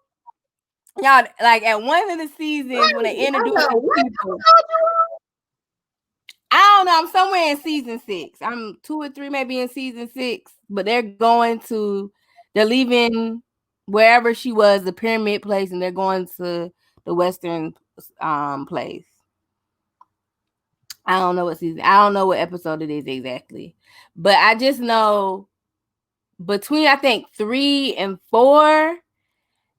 y'all, like at one of the seasons when they introduced people, I don't know. I'm somewhere in season 6. I'm 2 or 3, maybe in season 6. But they're leaving wherever she was, the pyramid place, and they're going to the western place. I don't know what season. I don't know what episode it is exactly, but I just know between I think 3 and 4,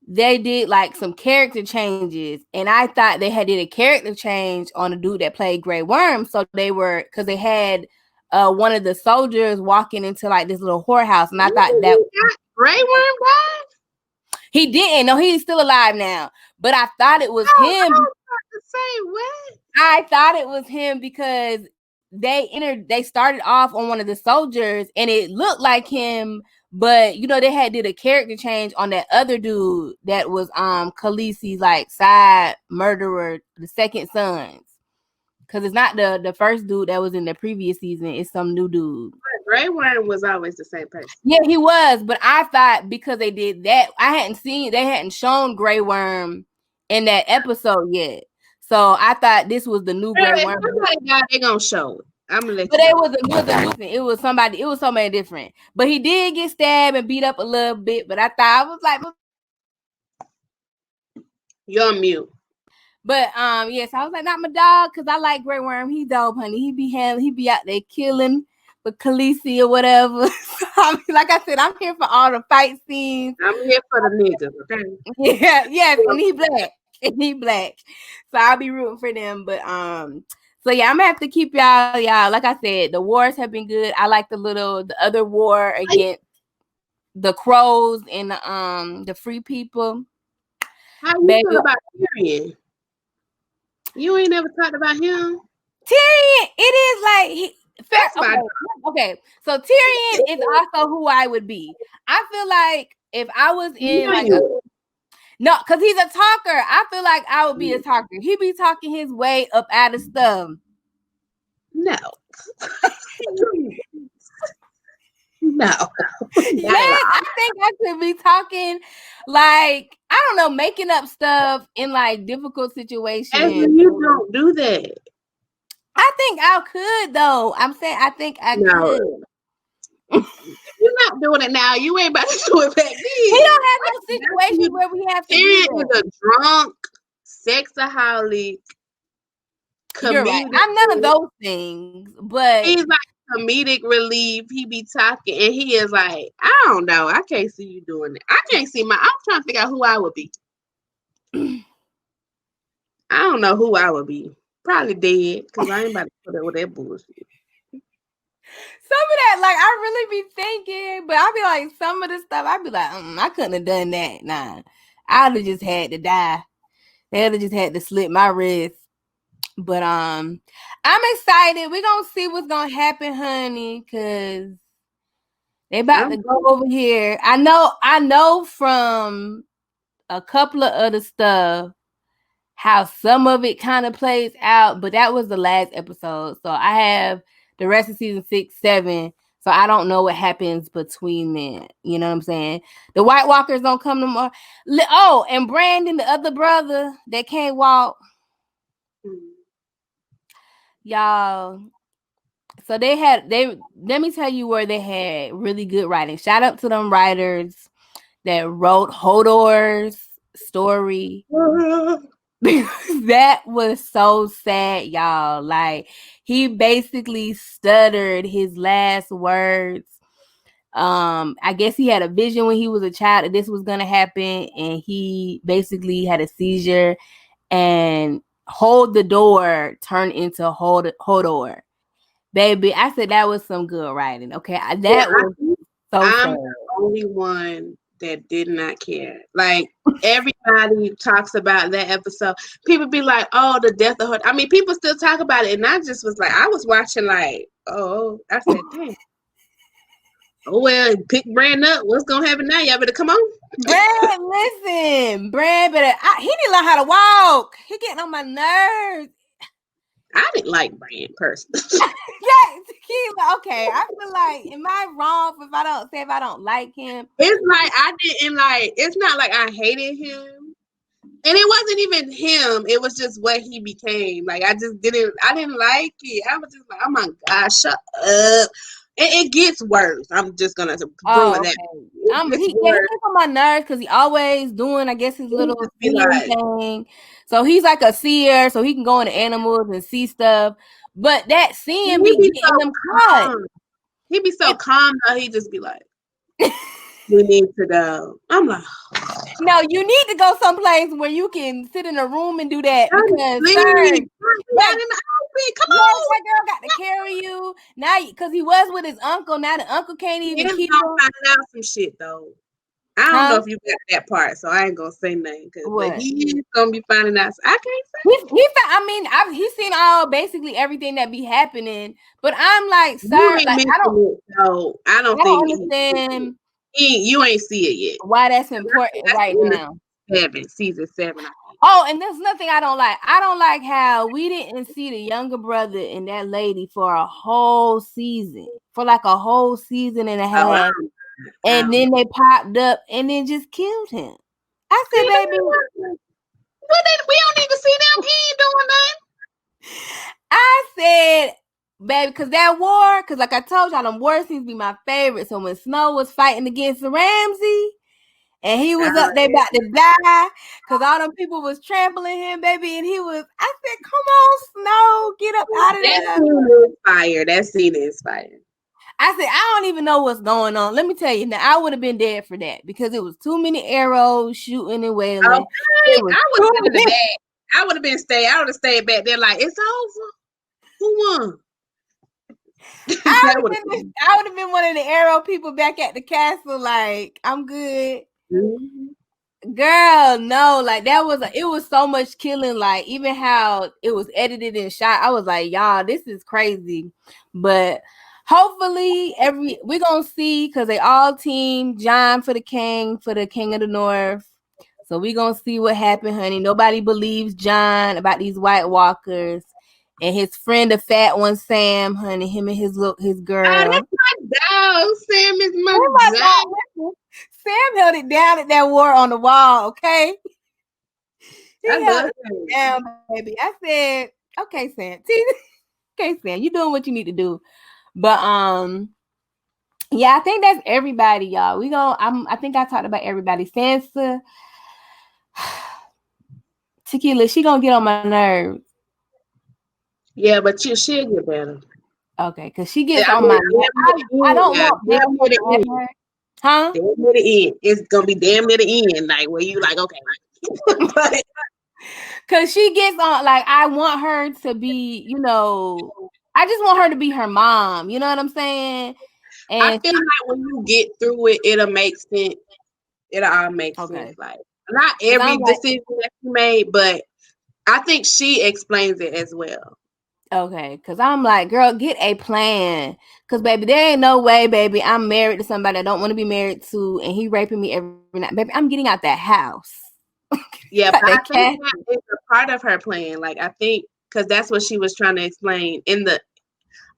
they did like some character changes, and I thought they had did a character change on the dude that played Grey Worm. So they were because they had one of the soldiers walking into like this little whorehouse, and I thought that Grey Worm died. He didn't. No, he's still alive now. But I thought it was him. I was about to say what? I thought it was him because they started off on one of the soldiers and it looked like him, but you know they did a character change on that other dude that was Khaleesi's like side murderer, the second sons. Cause it's not the first dude that was in the previous season, it's some new dude. Grey Worm was always the same person. Yeah, he was, but I thought because they did that, they hadn't shown Grey Worm in that episode yet. So I thought this was the new Grey Worm. They gonna show it. I'm gonna let but you it was somebody, it was somebody different. But he did get stabbed and beat up a little bit. But I thought I was like, you're on mute. But yes, I was like, not my dog, because I like Grey Worm. He dope, honey. He be out there killing for Khaleesi or whatever. So, I mean, like I said, I'm here for all the fight scenes. I'm here for the niggas, okay? Yeah, and he black. And he black. So I'll be rooting for them. But so yeah, I'm gonna have to keep y'all. Like I said, the wars have been good. I like the other war against the crows and the free people. How you feel about Tyrion? You ain't never talked about him. Tyrion, it is like okay. So Tyrion is also who I would be. I feel like if I was in no, because he's a talker. I feel like I would be a talker. He be talking his way up out of stuff. No. No. Yes, I think I could be talking like, I don't know, making up stuff in like difficult situations. And you don't do that. I think I could though. I'm saying I think I could. You're not doing it now. You ain't about to do it back then. We don't have no situation where we have to. Tyrion is a drunk, sexaholic, You're right. I'm none of those things, but he's like comedic relief. He be talking, and he is like, I don't know. I can't see you doing it. I can't see I'm trying to figure out who I would be. I don't know who I would be. Probably dead, because I ain't about to put up with that bullshit. Some of that, like, I really be thinking, but I be like, some of the stuff, I be like, I couldn't have done that. Nah, I'd have just had to die. They'd have just had to slit my wrist. But I'm excited. We're gonna see what's gonna happen, honey, because they about to go over here. I know from a couple of other stuff how some of it kind of plays out, but that was the last episode. So I have the rest of season 6, 7. So I don't know what happens between then. You know what I'm saying? The White Walkers don't come no more. Oh, and Brandon, the other brother that can't walk. Y'all. So let me tell you where they had really good writing. Shout out to them writers that wrote Hodor's story. That was so sad, y'all. Like, he basically stuttered his last words. I guess he had a vision when he was a child that this was gonna happen, and he basically had a seizure, and Hold the Door turned into Hodor. Baby, I said that was some good writing. Okay, that was so I'm sad. the only one that did not care. Like, everybody talks about that episode. People be like, oh, the death of her. I mean, people still talk about it, and I just was like, I was watching like, I said, damn. Oh, well, pick Brand up. What's gonna happen now? Y'all better come on. Brand, listen, Brand better. He didn't learn how to walk. He getting on my nerves. I didn't like Brand personally. Okay, I feel like, am I wrong if I don't like him? It's like I didn't like. It's not like I hated him, and it wasn't even him. It was just what he became. Like, I didn't like it. I was just like, oh my gosh, shut up. it gets worse. I'm just gonna ruin that. It gets He worse. gets on my nerves because he always doing, I guess, his little seeing like, thing. So he's like a seer, so he can go into animals and see stuff. But that seeing be getting them caught. He be so calm though. He just be like, "We need to go." I'm like, no, you need to go someplace where you can sit in a room and do that because please, come on, that girl got to carry you now because he was with his uncle. Now the uncle can't even keep him. Find out some shit though. I don't know if you got that part, so I ain't gonna say nothing. But he is gonna be finding out. So I can't say. He's seen basically everything that be happening. But I'm like, sir, I don't understand. You ain't see it yet. Why that's important right now? Season 7. Oh, and there's nothing I don't like. I don't like how we didn't see the younger brother and that lady for a whole season, for like a whole season and a half. And then they popped up and then just killed him. I said, baby, we don't even see them. He ain't doing nothing. I said, baby, because that war, because like I told y'all, them war scenes be my favorite. So when Snow was fighting against Ramsay and he was up there about to die because all them people was trampling him, baby, and I said, come on, Snow, get up out of there. That scene is fire. I said, I don't even know what's going on. Let me tell you, now I would have been dead for that because it was too many arrows shooting and wailing. Okay. I would have stayed back there like, it's over. Who won? I would have been one of the arrow people back at the castle like, I'm good. Mm-hmm. Girl, no, like it was so much killing, like even how it was edited and shot. I was like, y'all, this is crazy. But hopefully we're gonna see because they all team Jon for the king of the North. So we're gonna see what happened, honey. Nobody believes Jon about these White Walkers. And his friend, the fat one, Sam, honey, him and his girl. Oh, that's my dog. Sam is my dog. Sam held it down at that war on the wall, okay? He held it down, baby. I said, okay, Sam. Okay, Sam, you doing what you need to do. But yeah, I think that's everybody, y'all. I think I talked about everybody. Sansa, Tequila, she gonna get on my nerves. Yeah, but she'll get better. Okay, because she gets on my nerves. I don't want damn near the end. Huh? Damn near the end. It's gonna be damn near the end, like where you like, okay. Because she gets on, like, I want her to be, I just want her to be her mom. You know what I'm saying? And I feel like when you get through it, it'll make sense. It'll all make sense. Like, not every decision that you made, but I think she explains it as well. Okay, because I'm like, girl, get a plan. Because, baby, there ain't no way, baby, I'm married to somebody I don't want to be married to, and he raping me every night. Baby, I'm getting out that house. Yeah, but I think that is a part of her plan. Like, I think, because that's what she was trying to explain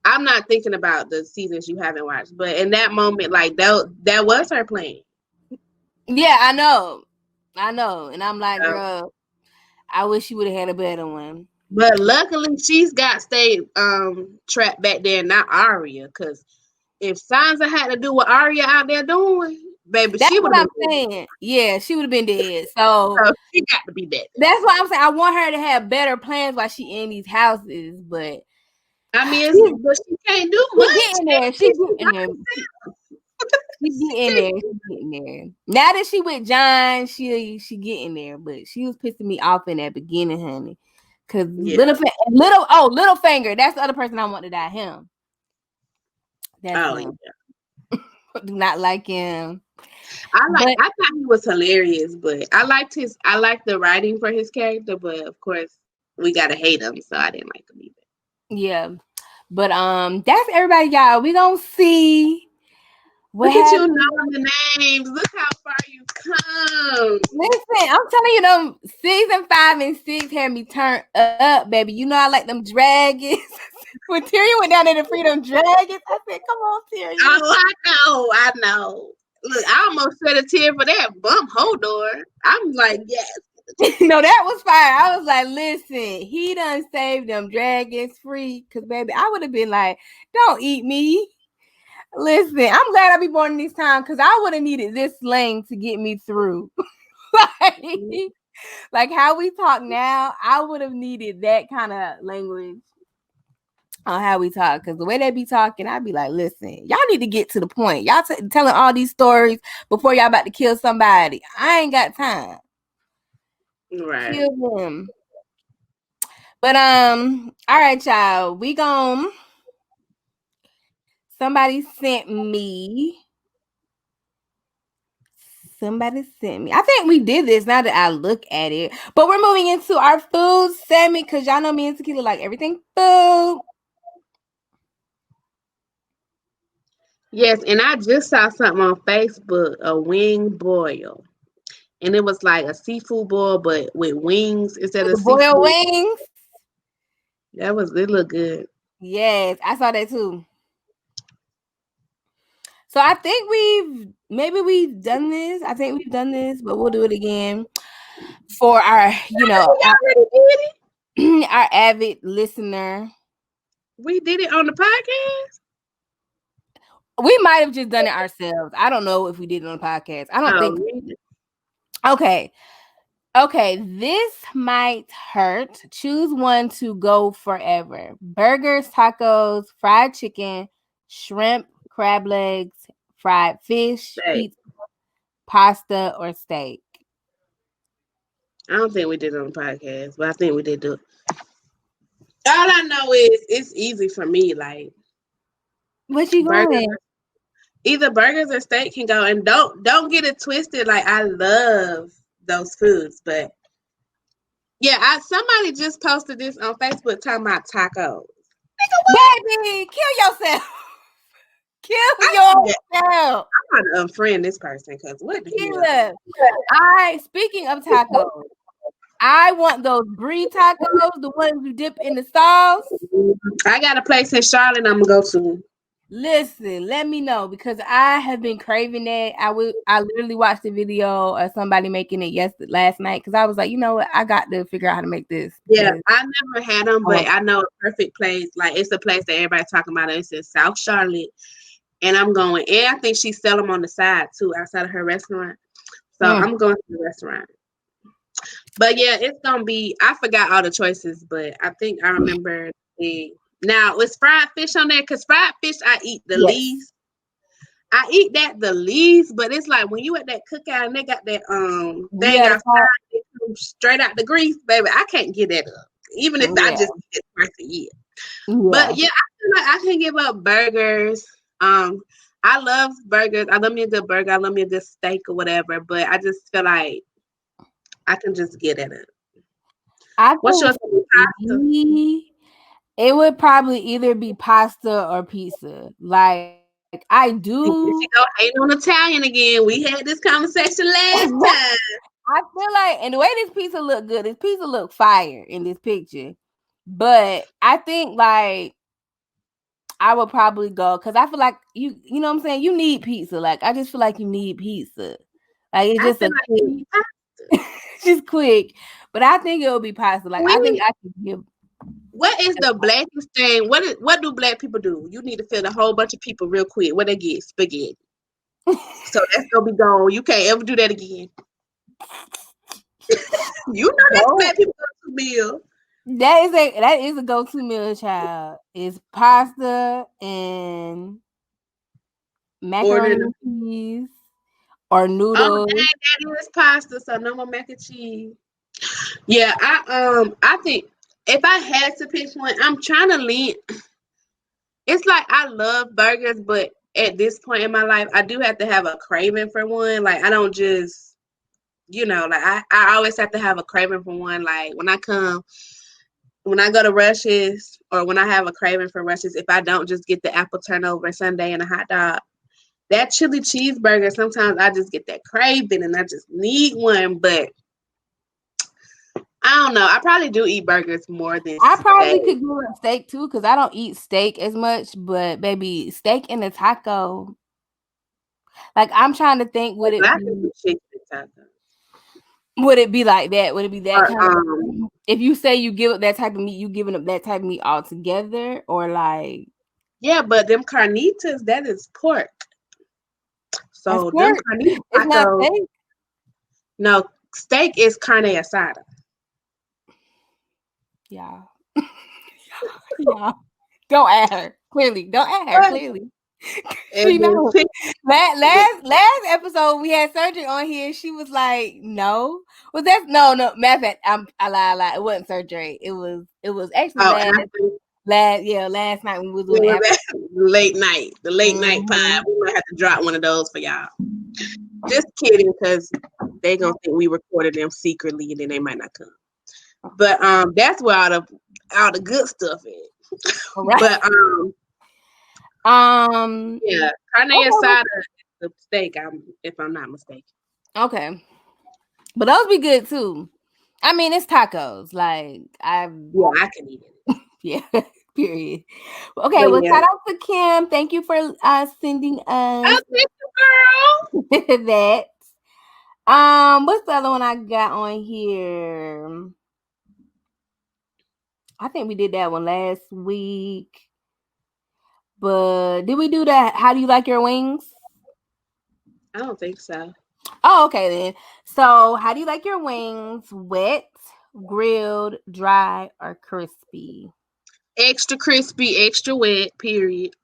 I'm not thinking about the seasons you haven't watched, but in that moment, like, that was her plan. Yeah, I know. And I'm like, girl, I wish she would have had a better one. But luckily, she's stayed trapped back there, not Arya. Because if Sansa had to do what Arya out there doing, baby, that's she would have been saying. Yeah, she would have been dead. So she got to be dead. That's why I'm saying I want her to have better plans while she in these houses. But I mean, but she can't do much. She's getting there. She's getting there. Now that she with Jon, she getting there. But she was pissing me off in that beginning, honey. Cause Littlefinger, that's the other person I want to die. Him. That's him. Yeah. Do not like him. I thought he was hilarious, but I liked the writing for his character, but of course we gotta hate him, so I didn't like him either. Yeah. But that's everybody, y'all. We gonna see. Look at you knowing the names. Look how far you come. Listen, I'm telling you, them season 5 and 6 had me turned up, baby. You know I like them dragons. When Tyrion went down there to free them dragons, I said, "Come on, Tyrion." Oh, I know. Look, I almost shed a tear for that bump Hodor. I'm like, yes. No, that was fire. I was like, listen, he done saved them dragons free. Because, baby, I would have been like, don't eat me. Listen, I'm glad I be born in this time because I would have needed this slang to get me through. like, like how we talk now, I would have needed that kind of language on how we talk, because the way they be talking, I'd be like, listen, y'all need to get to the point. Y'all telling all these stories before y'all about to kill somebody. I ain't got time. Right. Kill them. But all right, y'all. We gon' somebody sent me. I think we did this now that I look at it. But we're moving into our food segment because y'all know me and Tequila like everything food. Yes, and I just saw something on Facebook, a wing boil. And it was like a seafood boil, but with wings instead of Boiled seafood. wings. It looked good. Yes, I saw that too. So I think we've done this. I think we've done this, but we'll do it again for our, We already did it. our avid listener. We did it on the podcast. We might have just done it ourselves. I don't know if we did it on the podcast. I don't think. Okay. Okay, this might hurt. Choose one to go forever. Burgers, tacos, fried chicken, shrimp, crab legs, fried fish, pizza, pasta, or steak. I don't think we did it on the podcast, but I think we did do it. All I know is it's easy for me. Like, what you going? Either burgers or steak can go, and don't get it twisted. Like, I love those foods, but yeah, somebody just posted this on Facebook talking about tacos. Baby, kill yourself. Kill yourself. I'm gonna unfriend this person because what the hell? Speaking of tacos, I want those Brie tacos, the ones you dip in the sauce. I got a place in Charlotte I'm gonna go to. Listen, let me know because I have been craving that. I literally watched the video of somebody making it last night because I was like, you know what, I got to figure out how to make this. Yeah, I never had them, but I know a perfect place. Like, it's a place that everybody's talking about. It's in South Charlotte, and I'm going. And I think she sell them on the side too, outside of her restaurant. So I'm going to the restaurant. But yeah, it's gonna be. I forgot all the choices, but I think I remember now it's fried fish on there because fried fish I eat the least. I eat that the least, but it's like when you at that cookout and they got that thing outside straight out the grease, baby. I can't get that up, even if I just eat it twice a year. But yeah, I feel like I can give up burgers. I love burgers. I love me a good burger. I love me a good steak or whatever. But I just feel like I can just get at it. What's your pasta? It would probably either be pasta or pizza. Like I do. She go hating on Italian again. We had this conversation last time. I feel like, and the way this pizza look good, this pizza look fire in this picture. But I think like I would probably go because I feel like you know what I'm saying? You need pizza. Like I just feel like you need pizza. Like it's just just quick. But I think it would be pasta. Like I think I could give. What is the blackest thing? What do black people do? You need to feed a whole bunch of people real quick. What they get? Spaghetti. So that's gonna be gone. You can't ever do that again. You know that's black people go-to meal. That is a go-to meal, child. It's pasta and macaroni and cheese or noodles. Oh, dang, that is pasta, so no more mac and cheese. Yeah, I think if I had to pick one, I'm trying to lean. It's like I love burgers, but at this point in my life, I do have to have a craving for one. Like I don't just, like I always have to have a craving for one. Like when I go to Rush's or when I have a craving for Rush's, if I don't just get the apple turnover sundae and a hot dog, that chili cheeseburger, sometimes I just get that craving and I just need one. But I don't know. I probably do eat burgers more than I probably could do a steak too because I don't eat steak as much. But baby, steak in a taco. Like I'm trying to think, would it be like that? Would it be that kind of? If you say you give up that type of meat, you giving up that type of meat altogether, or like? Yeah, but them carnitas, that is pork. That's So them pork. carnita It's not tacos, steak. no, steak is carne asada. Yeah. Yeah. Don't add her. Clearly. Don't add her. Clearly. And She then knows. Last episode we had Surgery on here. She was like, "No, was that no? Matter of fact, I lie. It wasn't Surgery. It was actually and I think last night when we was doing the that the late night pod. mm-hmm. We might have to drop one of those for y'all. Just kidding, because they gonna think we recorded them secretly, and then they might not come. But that's where all the good stuff is. Right. But yeah, carne asada is the steak. If I'm not mistaken. Okay, but those be good too. I mean, it's tacos. Like I can eat it. Yeah. Period. Okay, well, shout out to Kim. Thank you for sending us girl. that. What's the other one I got on here? I think we did that one last week. But did we do that? How do you like your wings? I don't think so. Oh, okay then. So, how do you like your wings? Wet, grilled, dry, or crispy? Extra crispy, extra wet, period.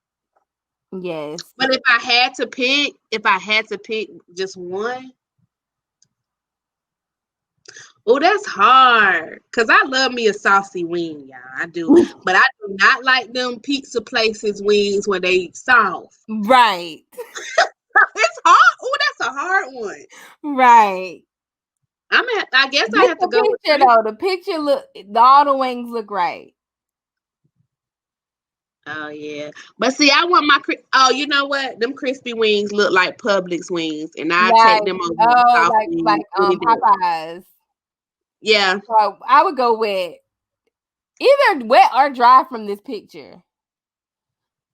Yes. But if I had to pick just one, oh, that's hard. Cause I love me a saucy wing, y'all. I do. But I do not like them pizza places wings when they soft. Right. It's hard. Oh, that's a hard one. Right. I guess I have to go with picture though. The picture all the wings look right. Oh yeah, but see, I want my you know what? Them crispy wings look like Publix wings, and I take them over. Like Popeyes. Yeah, so I would go with either wet or dry from this picture.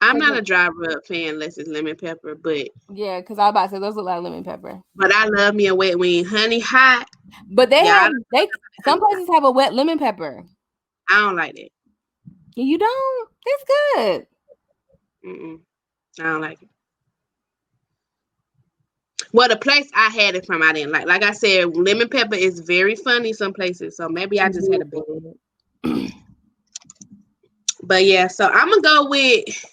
I'm not a dry rub fan unless it's lemon pepper, but yeah, because I was about to say those look like lemon pepper. But I love me a wet wing, honey hot. But some places have a wet lemon pepper. I don't like it. You don't? It's good. I don't like it. Well, the place I had it from, I didn't like. Like I said, lemon pepper is very funny some places, so maybe I just had a big. But yeah, so I'm gonna go with.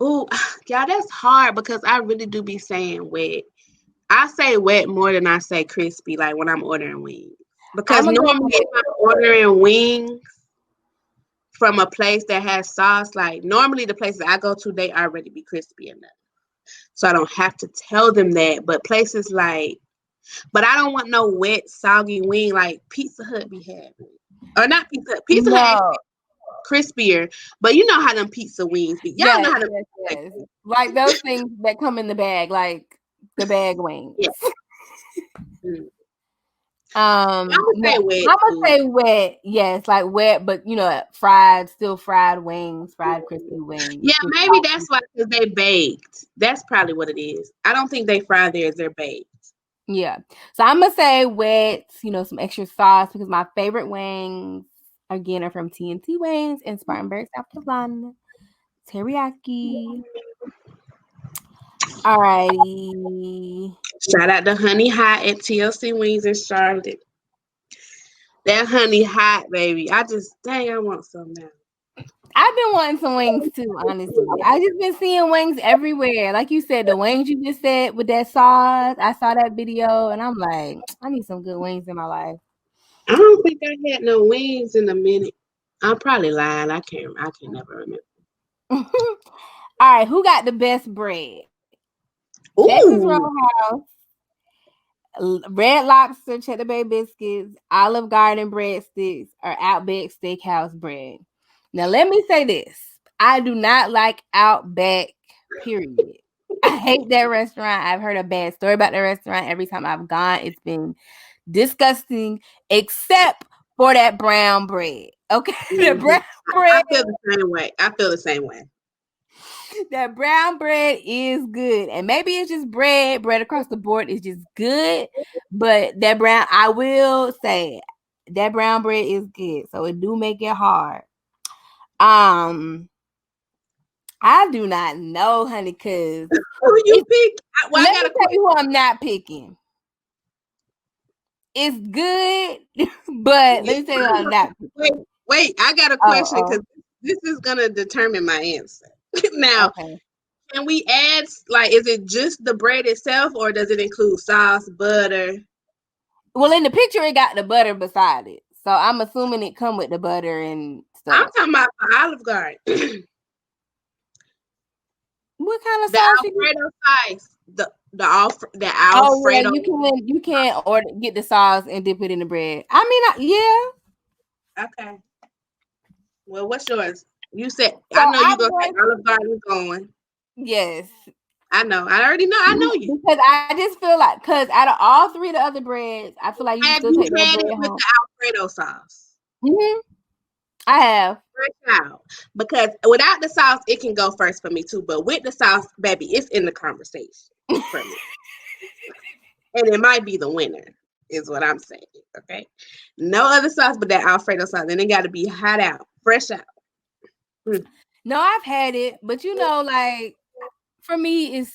Ooh, y'all, that's hard because I really do be saying wet. I say wet more than I say crispy, like when I'm ordering wings. Because normally if I'm ordering wings from a place that has sauce, like normally the places I go to, they already be crispy enough. So I don't have to tell them that. But places like, but I don't want no wet, soggy wing like Pizza Hut be having. Or not Pizza Hut. Pizza Hut crispier, but you know how them pizza wings be. Y'all know how them like those things that come in the bag, like the bag wings. Yeah. I'm gonna say wet. Yes, like wet, but still fried wings, fried crispy wings. Yeah, maybe that's why, because they baked. That's probably what it is. I don't think they fry theirs; they're baked. Yeah, so I'm gonna say wet. Some extra sauce because my favorite wings again are from TNT Wings in Spartanburg, South Carolina. Teriyaki. Alrighty. Shout out to Honey Hot at TLC Wings in Charlotte. That Honey Hot, baby. I want some now. I've been wanting some wings too, honestly. I just been seeing wings everywhere. Like you said, the wings you just said with that sauce. I saw that video and I'm like, I need some good wings in my life. I don't think I had no wings in a minute. I'm probably lying. I can never remember. All right, who got the best bread? Ooh. Texas Roadhouse, Red Lobster, Cheddar Bay biscuits, Olive Garden breadsticks, or Outback Steakhouse bread. Now, let me say this. I do not like Outback, period. I hate that restaurant. I've heard a bad story about the restaurant. Every time I've gone, it's been disgusting, except for that brown bread. Okay? The brown bread. I feel the same way. That brown bread is good. And maybe it's just bread across the board is just good. But I will say that brown bread is good. So it do make it hard. I do not know, honey, because Who you pick? Well, let I got me a tell you who I'm not picking. It's good, but let me tell you who I'm not picking. Wait, I got a question because this is gonna determine my answer. Now, Okay. can we add, like, is it just the bread itself, or does it include sauce, butter? Well, in the picture, it got the butter beside it, so I'm assuming it come with the butter and I'm stuff. talking about the Olive Garden. What kind of The sauce you get? Alfredo sauce. The Oh yeah, Alfredo. you can order get the sauce and dip it in the bread. I mean, yeah. Okay. Well, what's yours? You said So I know you I'm gonna say going. Olive Garden going. Yes, I know. I already know. I know you. because I just feel like because out of all three of the other breads, I feel like you can Have still you take that had bread it with home. the Alfredo sauce? Hmm. I have. Fresh out. Because without the sauce, it can go first for me too. But with the sauce, baby, it's in the conversation for me. And it might be the winner, is what I'm saying. Okay. No other sauce but that Alfredo sauce. And it gotta be hot out, fresh out. Mm. No, I've had it, but like for me, it's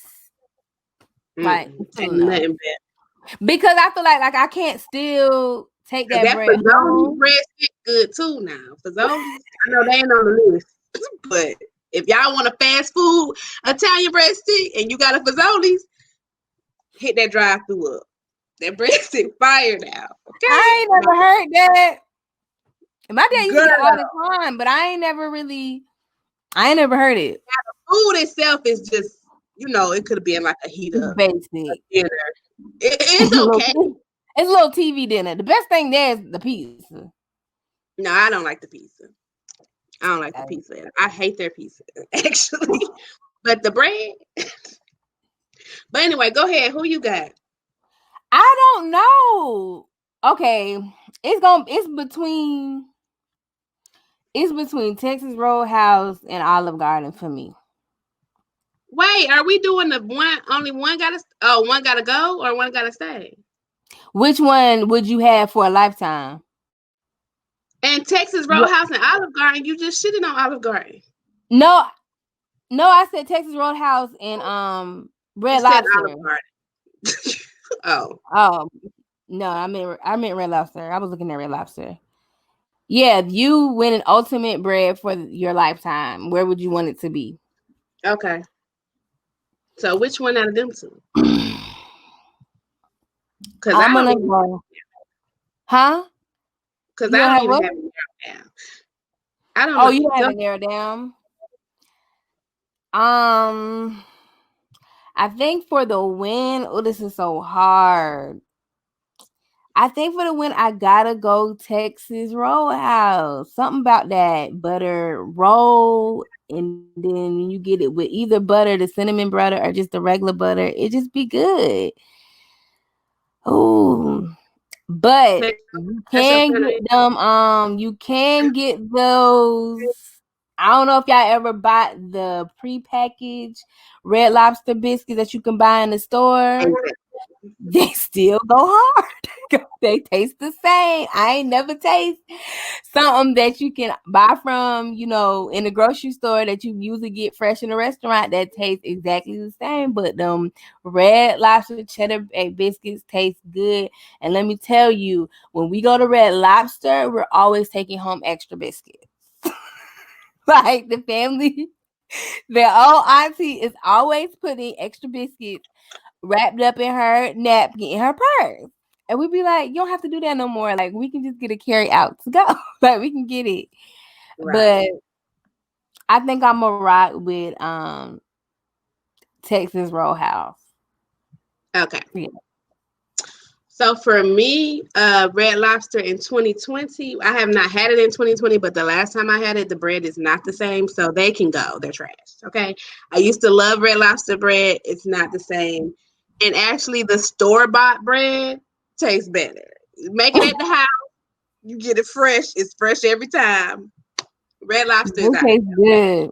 like it's Ain't too enough nothing better. because I feel like I can't still take Cause that that bread Fazoli's home. breadstick good too now. Fazoli's, I know they ain't on the list. But if y'all want a fast food Italian breadstick and you got a Fazoli's, hit that drive through up. That breadstick fire now. I Okay? ain't never heard that. My dad used to Girl, get it all the time, but I ain't never heard it. food itself is just, it could have been like a heat It's up basic. dinner. It's okay. It's a little TV dinner. The best thing there is the pizza. No, I don't like the pizza. I don't like the pizza. I hate their pizza, actually. But the bread. But anyway, go ahead. Who you got? I don't know. Okay, it's between Texas Roadhouse and Olive Garden for me. Wait, are we doing the one? Only one one gotta go, or one gotta stay? Which one would you have for a lifetime? And Texas What? Roadhouse and Olive Garden, you just shitting on Olive Garden. No, I said Texas Roadhouse and You Red said Lobster. Olive Garden. Oh. Oh no, I meant Red Lobster. I was looking at Red Lobster. Yeah, if you win an ultimate bread for your lifetime, where would you want it to be? Okay. So which one out of them two? Because I I'm don't gonna even. go. Huh? Because You I don't don't have even what? have it narrowed down. I don't Oh, know. you don't have Go. it narrowed down. Um, I think for the win, this is so hard. I think for the win, I gotta go Texas Roadhouse. Something about that butter roll, and then you get it with either butter, the cinnamon butter, or just the regular butter. It just be good. Oh, but you That's your can final get them. You can get those. I don't know if y'all ever bought the prepackaged Red Lobster biscuits that you can buy in the store. answer. They still go hard. They taste the same. I ain't never taste something that you can buy from, in the grocery store that you usually get fresh in a restaurant that tastes exactly the same. But Red Lobster cheddar biscuits taste good. And let me tell you, when we go to Red Lobster, we're always taking home extra biscuits. Like the family, their old auntie is always putting extra biscuits wrapped up in her napkin in her purse. And we'd be like, you don't have to do that no more. Like, we can just get a carry out to go. Like, we can get it. Right. But I think I'm gonna rock with Texas Roadhouse. Okay. Yeah. So for me, Red Lobster in 2020, I have not had it in 2020, but the last time I had it, the bread is not the same. So they can go. They're trash. Okay. I used to love Red Lobster bread. It's not the same. And actually, the store-bought bread tastes better. Make it at the house. You get it fresh. It's fresh every time. Red Lobster is It tastes good.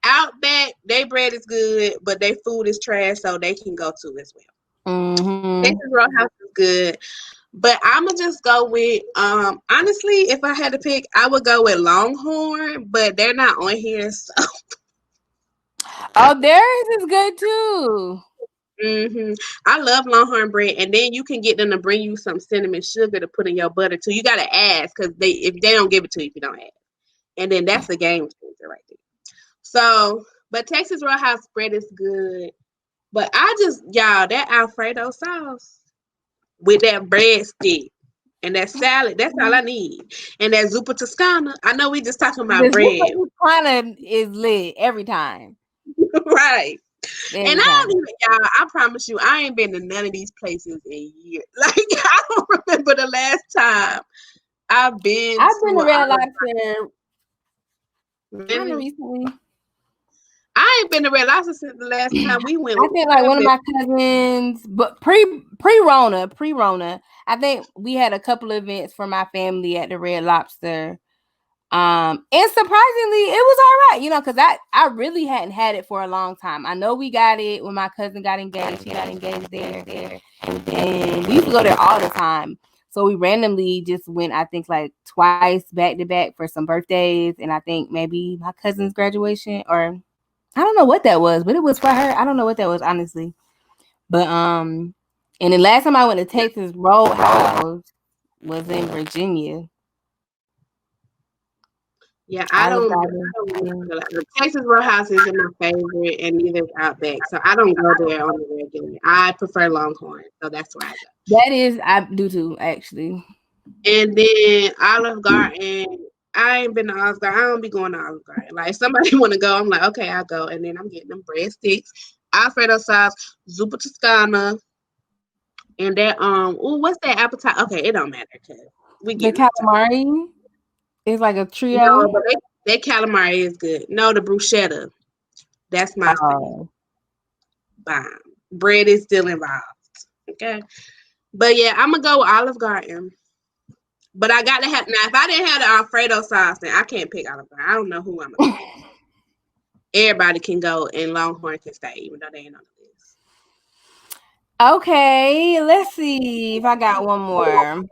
out back. Their bread is good, but their food is trash, so they can go too as well. Mm-hmm. Texas Roadhouse is good. But I'ma just go with honestly, if I had to pick, I would go with Longhorn, but they're not on here, so Oh, theirs is good too. I love Longhorn bread, and then you can get them to bring you some cinnamon sugar to put in your butter too. You gotta ask because if they don't give it to you if you don't ask, and then that's a game changer right there. So, but Texas Roadhouse bread is good, but y'all that Alfredo sauce with that breadstick and that salad, that's all I need, and that zuppa Toscana. I know we just talking about The bread, kind of is lit every time. right? And Every I time. don't even, y'all, I promise you, I ain't been to none of these places in years. Like, I don't remember the last time I've been I've been to to an Red Olive Lobster Garden. kind of Really? recently. I ain't been to Red Lobster since the last time we went. I think like one of my cousins, but pre-Rona, I think we had a couple of events for my family at the Red Lobster. And surprisingly, it was all right, because I really hadn't had it for a long time. I know we got it when my cousin got engaged. She got engaged there, and we used to go there all the time. So we randomly just went, I think, like twice back to back for some birthdays, and I think maybe my cousin's graduation, or I don't know what that was, but it was for her. I don't know what that was, honestly. But and the last time I went to Texas Roadhouse was in Virginia. Yeah, I Olive don't Garden. remember. The Texas Roadhouse isn't my favorite, and neither is Outback. So I don't go there on the regular. I prefer Longhorn, so that's why I go. That is, I do too, actually. And then Olive Garden, I ain't been to Olive Garden. I don't be going to Olive Garden. Like, if somebody want to go, I'm like, okay, I'll go. And then I'm getting them breadsticks, Alfredo sauce, zuppa Toscana, and that what's that appetite? Okay, it don't matter because we The getting off top. calamari is like a trio. No, but that calamari is good. No, the bruschetta, that's my favorite. Oh, Bomb. Bread is still involved. Okay, but yeah, I'm gonna go with Olive Garden. But I gotta have now. If I didn't have the Alfredo sauce, then I can't pick Olive Garden. I don't know who I'm gonna pick. Everybody can go and Longhorn can stay, even though they ain't on the list. okay. Let's see if I got one more.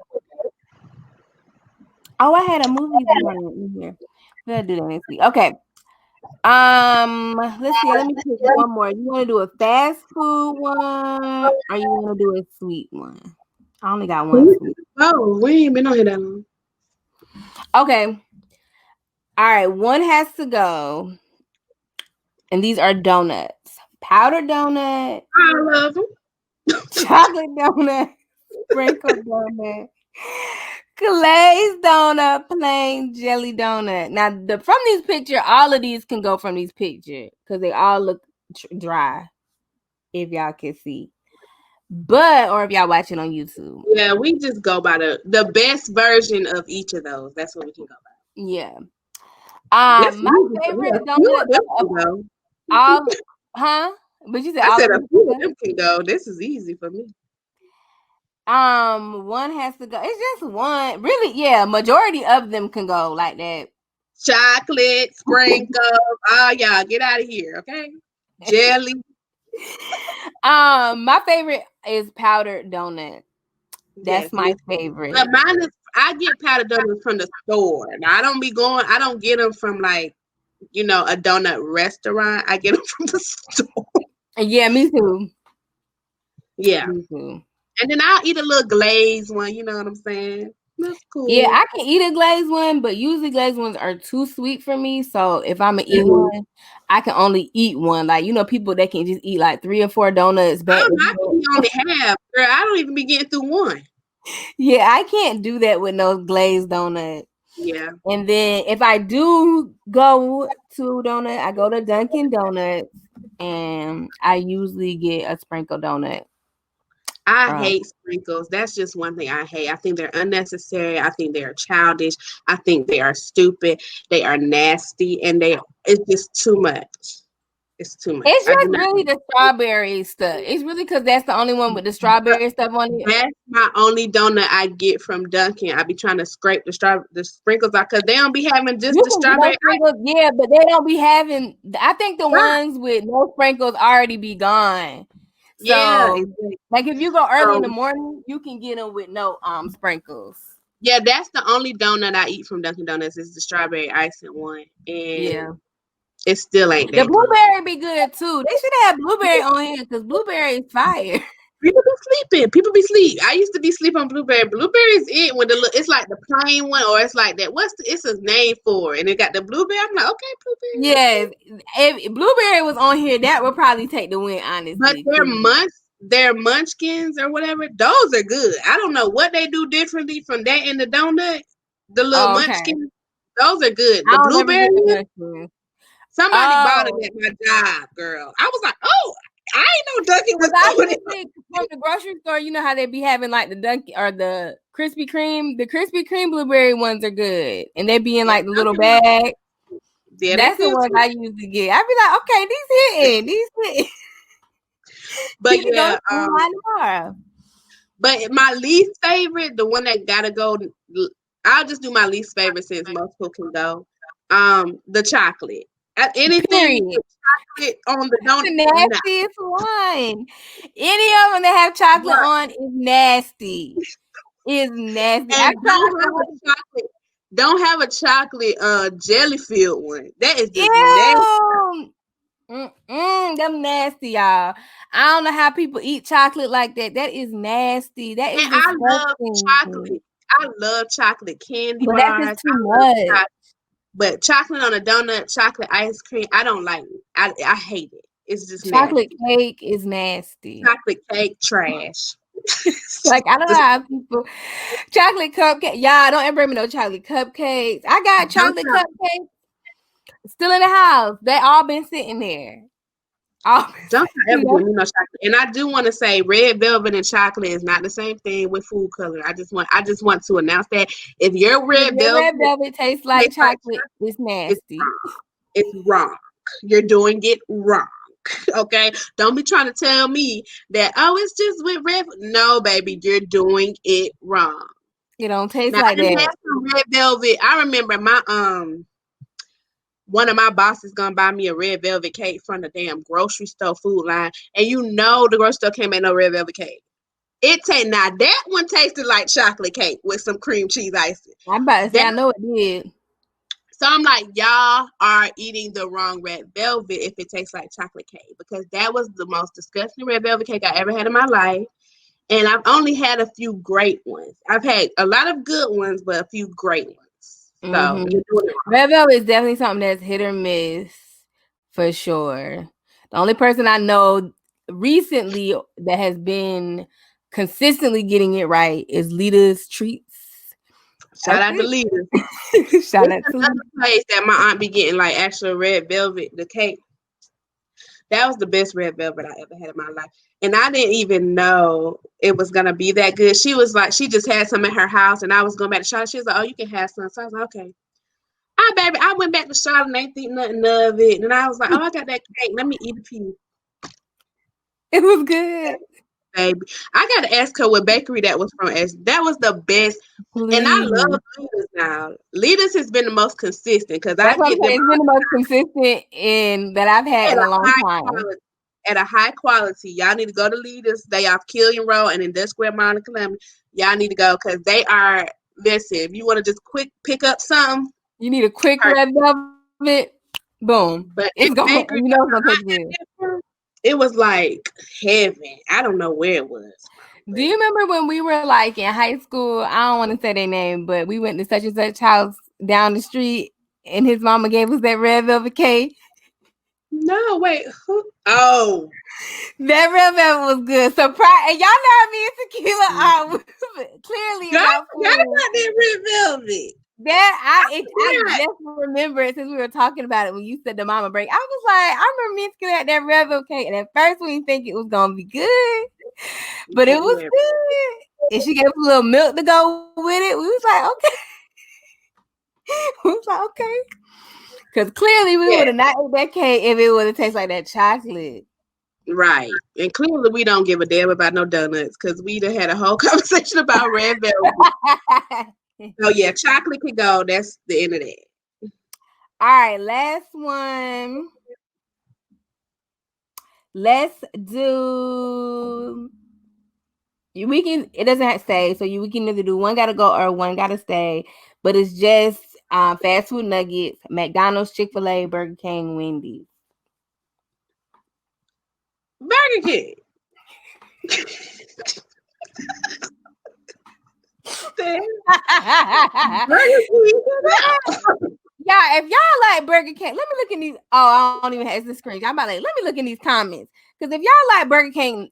Oh, I had a movie one in here. We'll do that next week. Okay. Let's see. Let me pick one more. You want to do a fast food one, or you want to do a sweet one? I only got one sweet. Oh, we ain't been on here that long. Okay. All right. One has to go, and these are donuts: powdered donut, I love them. chocolate donut, sprinkled donut, glazed donut, plain jelly donut. Now, from these pictures, all of these can go from these pictures because they all look dry. If y'all can see, or if y'all watching on YouTube, Yeah, we just go by the best version of each of those. That's what we can go by. yeah. This My easy for me. favorite A few donut of them of can go. all, huh? But you said I all said of a them. few of them can go. This is easy for me. One has to go. It's just one. Really, yeah. Majority of them can go like that. Chocolate, sprinkles. Oh, y'all, get out of here, okay? Jelly. My favorite is powdered donut. That's Yes, my me. favorite. But mine is I get powdered donuts from the store. Now I don't get them from like, a donut restaurant. I get them from the store. Yeah, me too. Yeah. Me too. And then I'll eat a little glazed one, you know what I'm saying? That's Yeah, cool. I can eat a glazed one, but usually glazed ones are too sweet for me. So if I'm gonna eat Mhm. one, I can only eat one. Like, people that can just eat like 3 or 4 donuts back I to can be back. only half. Girl, I don't even be getting through one. Yeah, I can't do that with no glazed donut. Yeah. And then if I do go to donut, I go to Dunkin' Donuts, and I usually get a sprinkle donut. I hate sprinkles. That's just one thing I hate. I think they're unnecessary. I think they are childish. I think they are stupid. They are nasty, and it's just too much. It's too much. It's I do just not. really the strawberry stuff. It's really because that's the only one with the strawberry stuff on it. That's my only donut I get from Dunkin'. I be trying to scrape the sprinkles out because they don't be having just You the can get no strawberry sprinkles, yeah, but they don't be having. I think the ice. ones with no sprinkles already be gone. Yeah, So, exactly. like if you go early in the So, morning, you can get them with no sprinkles. yeah, that's the only donut I eat from Dunkin' Donuts is the strawberry icing one. And Yeah. It still ain't The that good. blueberry be good too. They should have blueberry on here because blueberry is fire. People be sleeping. People be sleep. I used to be sleep on blueberry. Blueberry is it when it's like the plain one, or it's like that. It's a name for it, and it got the blueberry. I'm like, okay, blueberry. Yes, if blueberry was on here, that would probably take the win, honestly. But their munchkins or whatever, those are good. I don't know what they do differently from that and the donut. The little munchkins, those are good. The blueberry ones, somebody bought it at my job, girl. I was like, oh, I ain't know Dunkin' was doing it. From the grocery store, you know how they be having like the Dunkin' or the Krispy Kreme. The Krispy Kreme blueberry ones are good, and they be in like the little bag. Yeah, that's the ones I usually get. I be like, okay, these hitting. But yeah, but my least favorite, the one that gotta go, I'll just do my least favorite since most people can go. The chocolate. Anything with chocolate on the donut. The nastiest one. Any of them that have chocolate on is nasty. Is nasty. And don't have a chocolate jelly filled one. That is just nasty. Them nasty, y'all. I don't know how people eat chocolate like that. That is nasty. That is I love chocolate. I love chocolate candy but bars. That's just too much. But chocolate on a donut, chocolate ice cream, I don't like it. I hate it. It's just chocolate cake is nasty. Chocolate cake trash. Like I don't know how people chocolate cupcake. Y'all don't ever bring me no chocolate cupcakes. I got chocolate cupcakes still in the house. They all been sitting there. Don't ever give me no chocolate. And I do want to say red velvet and chocolate is not the same thing with food color. I just want to announce that if your red velvet tastes like chocolate, it's nasty. It's wrong. You're doing it wrong. Okay, don't be trying to tell me that it's just with red. No, baby, you're doing it wrong. It don't taste like that. I had some red velvet. I remember my one of my bosses gonna buy me a red velvet cake from the damn grocery store food line, and the grocery store can't make no red velvet cake. Now that one tasted like chocolate cake with some cream cheese icing. I'm about to say I know it did. So I'm like, y'all are eating the wrong red velvet if it tastes like chocolate cake, because that was the most disgusting red velvet cake I ever had in my life. And I've only had a few great ones. I've had a lot of good ones, but a few great ones. So red velvet is definitely something that's hit or miss for sure. The only person I know recently that has been consistently getting it right is Lita's Treats. Shout out to Lita. Shout out to another place that my aunt be getting like actual red velvet, the cake. That was the best red velvet I ever had in my life. And I didn't even know it was gonna be that good. She was like, she just had some at her house, and I was going back to Charlotte. She was like, oh, you can have some. So I was like, okay. Baby, I went back to Charlotte and ain't think nothing of it. And I was like, oh, I got that cake. Let me eat a piece. It was good. Baby, I gotta ask her what bakery that was from. That was the best. Please. And I love Lita's now. Lita's has been the most consistent because I get them. It's been the most consistent in that I've had in a long time. At a high quality. Y'all need to go to Lita's. They off Killian Road and in Dutch Square Mall in Columbia. Y'all need to go because they are. Listen, if you want to just quick pick up something, you need a quick red velvet. Boom, but it's going. You know it's gonna take you. It was like heaven. I don't know where it was. Do you remember when we were like in high school? I don't want to say their name, but we went to such and such house down the street, and his mama gave us that red velvet cake. No, wait. Oh, that red velvet was good. Surprise! And y'all know me and TequilaH clearly. Y'all got that red velvet. I just remember it since we were talking about it when you said the mama break. I was like, I remember me and at that red velvet cake, and at first we didn't think it was gonna be good, but it was good. And she gave us a little milk to go with it. We was like, okay. Because clearly we would have not ate that cake if it would have tasted like that chocolate. Right. And clearly we don't give a damn about no donuts because we done had a whole conversation about red velvet. So yeah, chocolate can go. That's the end of that. All right, last one. Let's do. It doesn't have to stay. So we can either do one gotta go or one gotta stay. But it's just Fast food nuggets, McDonald's, Chick-fil-A, Burger King, Wendy's. Burger King. Burger King. Yeah, if y'all like Burger King, let me look in these. Oh, I don't even have the screen. I'm about like, let me look in these comments. Because if y'all like Burger King,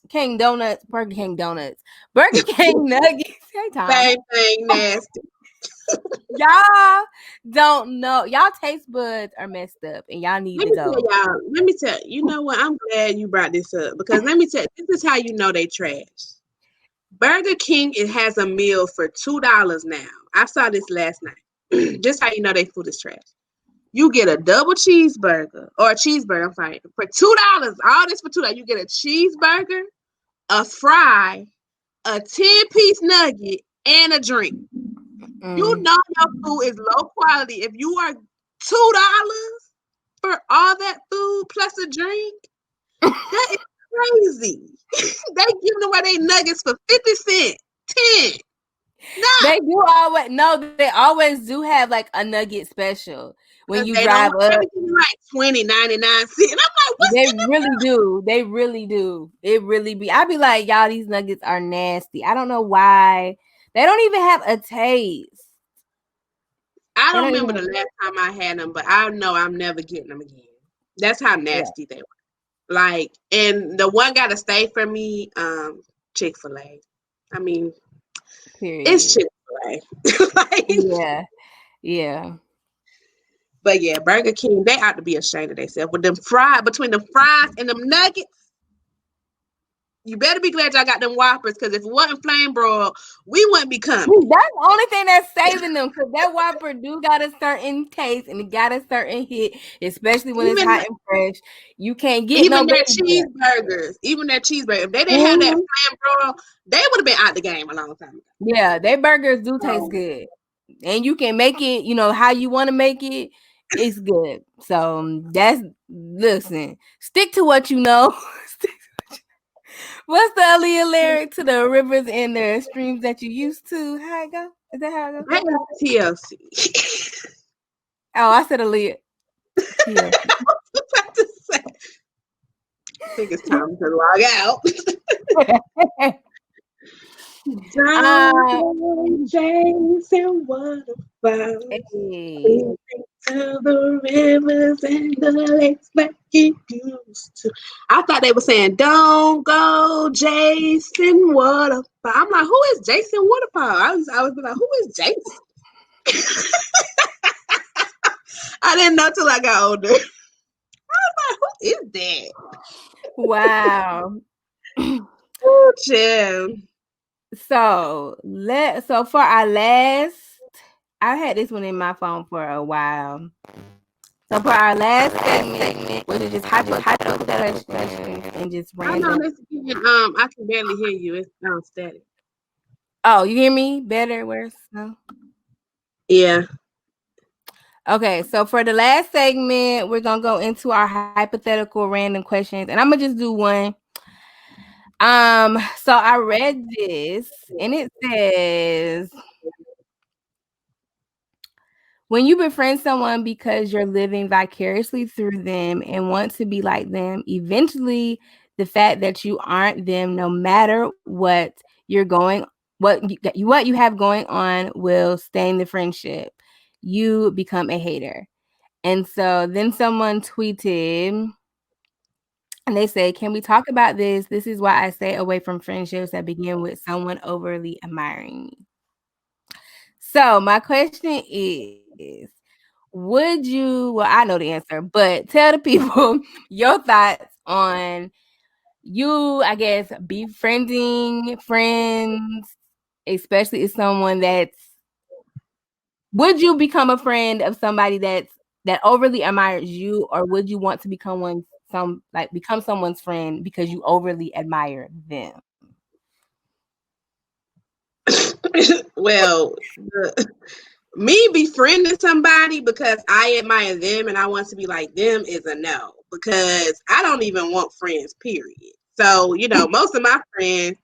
King Donuts, Burger King Donuts, Burger King Nuggets, hey Tom. Same thing, nasty. Y'all don't know. Y'all taste buds are messed up and y'all need to go. Let me tell you know what? I'm glad you brought this up because let me tell you, this is how you know they trash. Burger King, it has a meal for $2 now. I saw this last night. Just how you know they food is trash. You get a double cheeseburger or a cheeseburger, I'm sorry, for $2. All this for $2. You get a cheeseburger, a fry, a 10-piece nugget, and a drink. You know your food is low quality. If you are $2 for all that food plus a drink, that is crazy. They giving away their nuggets for 50 cents, 10. No. They do always they always do have like a nugget special when you drive up. Like 20, 99 cents. And I'm like, what's They really do. They really do. It really be. I be like, y'all, these nuggets are nasty. I don't know why. They don't even have a taste. I don't remember the last time I had them, but I know I'm never getting them again. That's how nasty they were. Like, and the one gotta stay for me, Chick-fil-A. I mean, period. It's Chick-fil-A. Like, yeah. But yeah, Burger King, they ought to be ashamed of themselves. With them between the fries and them nuggets, you better be glad y'all got them Whoppers, because if it wasn't flame broiled, we wouldn't be coming. That's the only thing that's saving them, because that Whopper do got a certain taste and it got a certain hit, especially when it's hot and fresh. You can't get even their cheeseburgers. Even their cheeseburgers. If they didn't have that flame broiled, they would have been out the game a long time ago. Yeah, their burgers do taste good. And you can make it, how you want to make it. It's good. So listen, stick to what you know. What's the Aaliyah lyric to the rivers and the streams that you used to? How it go? Is that how it goes? TLC. Oh, I said Aaliyah. Yeah. About to say. I think it's time to log out. Jason waterfalls. To the rivers and the lakes like it used to. I thought they were saying, "Don't go, Jason Waterfall." I'm like, who is Jason Waterfall? I was like, who is Jason? I didn't know till I got older. I was like, who is that? Wow. Oh, chill. So for our last, I had this one in my phone for a while. So for our last segment, which is just hypothetical questions and just random. I can barely hear you. It's static. Oh, you hear me better? Worse? No. Yeah. Okay, so for the last segment, we're gonna go into our hypothetical random questions, and I'm gonna just do one. So I read this, and it says, when you befriend someone because you're living vicariously through them and want to be like them, eventually the fact that you aren't them, no matter what you have going on, will stain the friendship. You become a hater. And so then someone tweeted, and they say, can we talk about this? This is why I stay away from friendships that begin with someone overly admiring me. So my question is, would you, well, I know the answer, but tell the people your thoughts on you, I guess, befriending friends, especially if someone would you become a friend of somebody that overly admires you, or would you want to become someone's friend because you overly admire them? Well, me befriending somebody because I admire them and I want to be like them is a no, because I don't even want friends, period. So, most of my friends,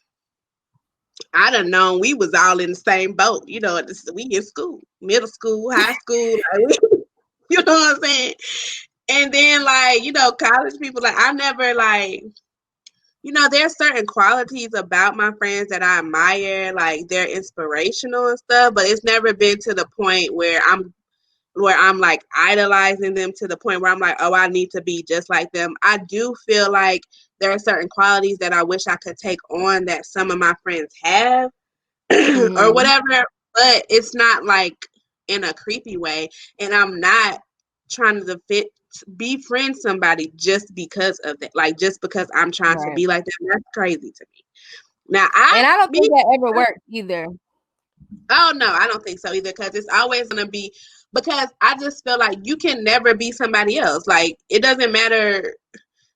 I done known we was all in the same boat. We in school, middle school, high school, like, you know what I'm saying? And then like, college people, like I never like, there's certain qualities about my friends that I admire, like they're inspirational and stuff, but it's never been to the point where I'm like idolizing them to the point where I'm like, oh, I need to be just like them. I do feel like there are certain qualities that I wish I could take on that some of my friends have or whatever, but it's not like in a creepy way. And I'm not trying to befriend somebody just because of that. Like just because I'm trying to be like them. That's crazy to me. Now I don't think that ever worked either. Oh no, I don't think so either, because it's always gonna be, because I just feel like you can never be somebody else. Like it doesn't matter.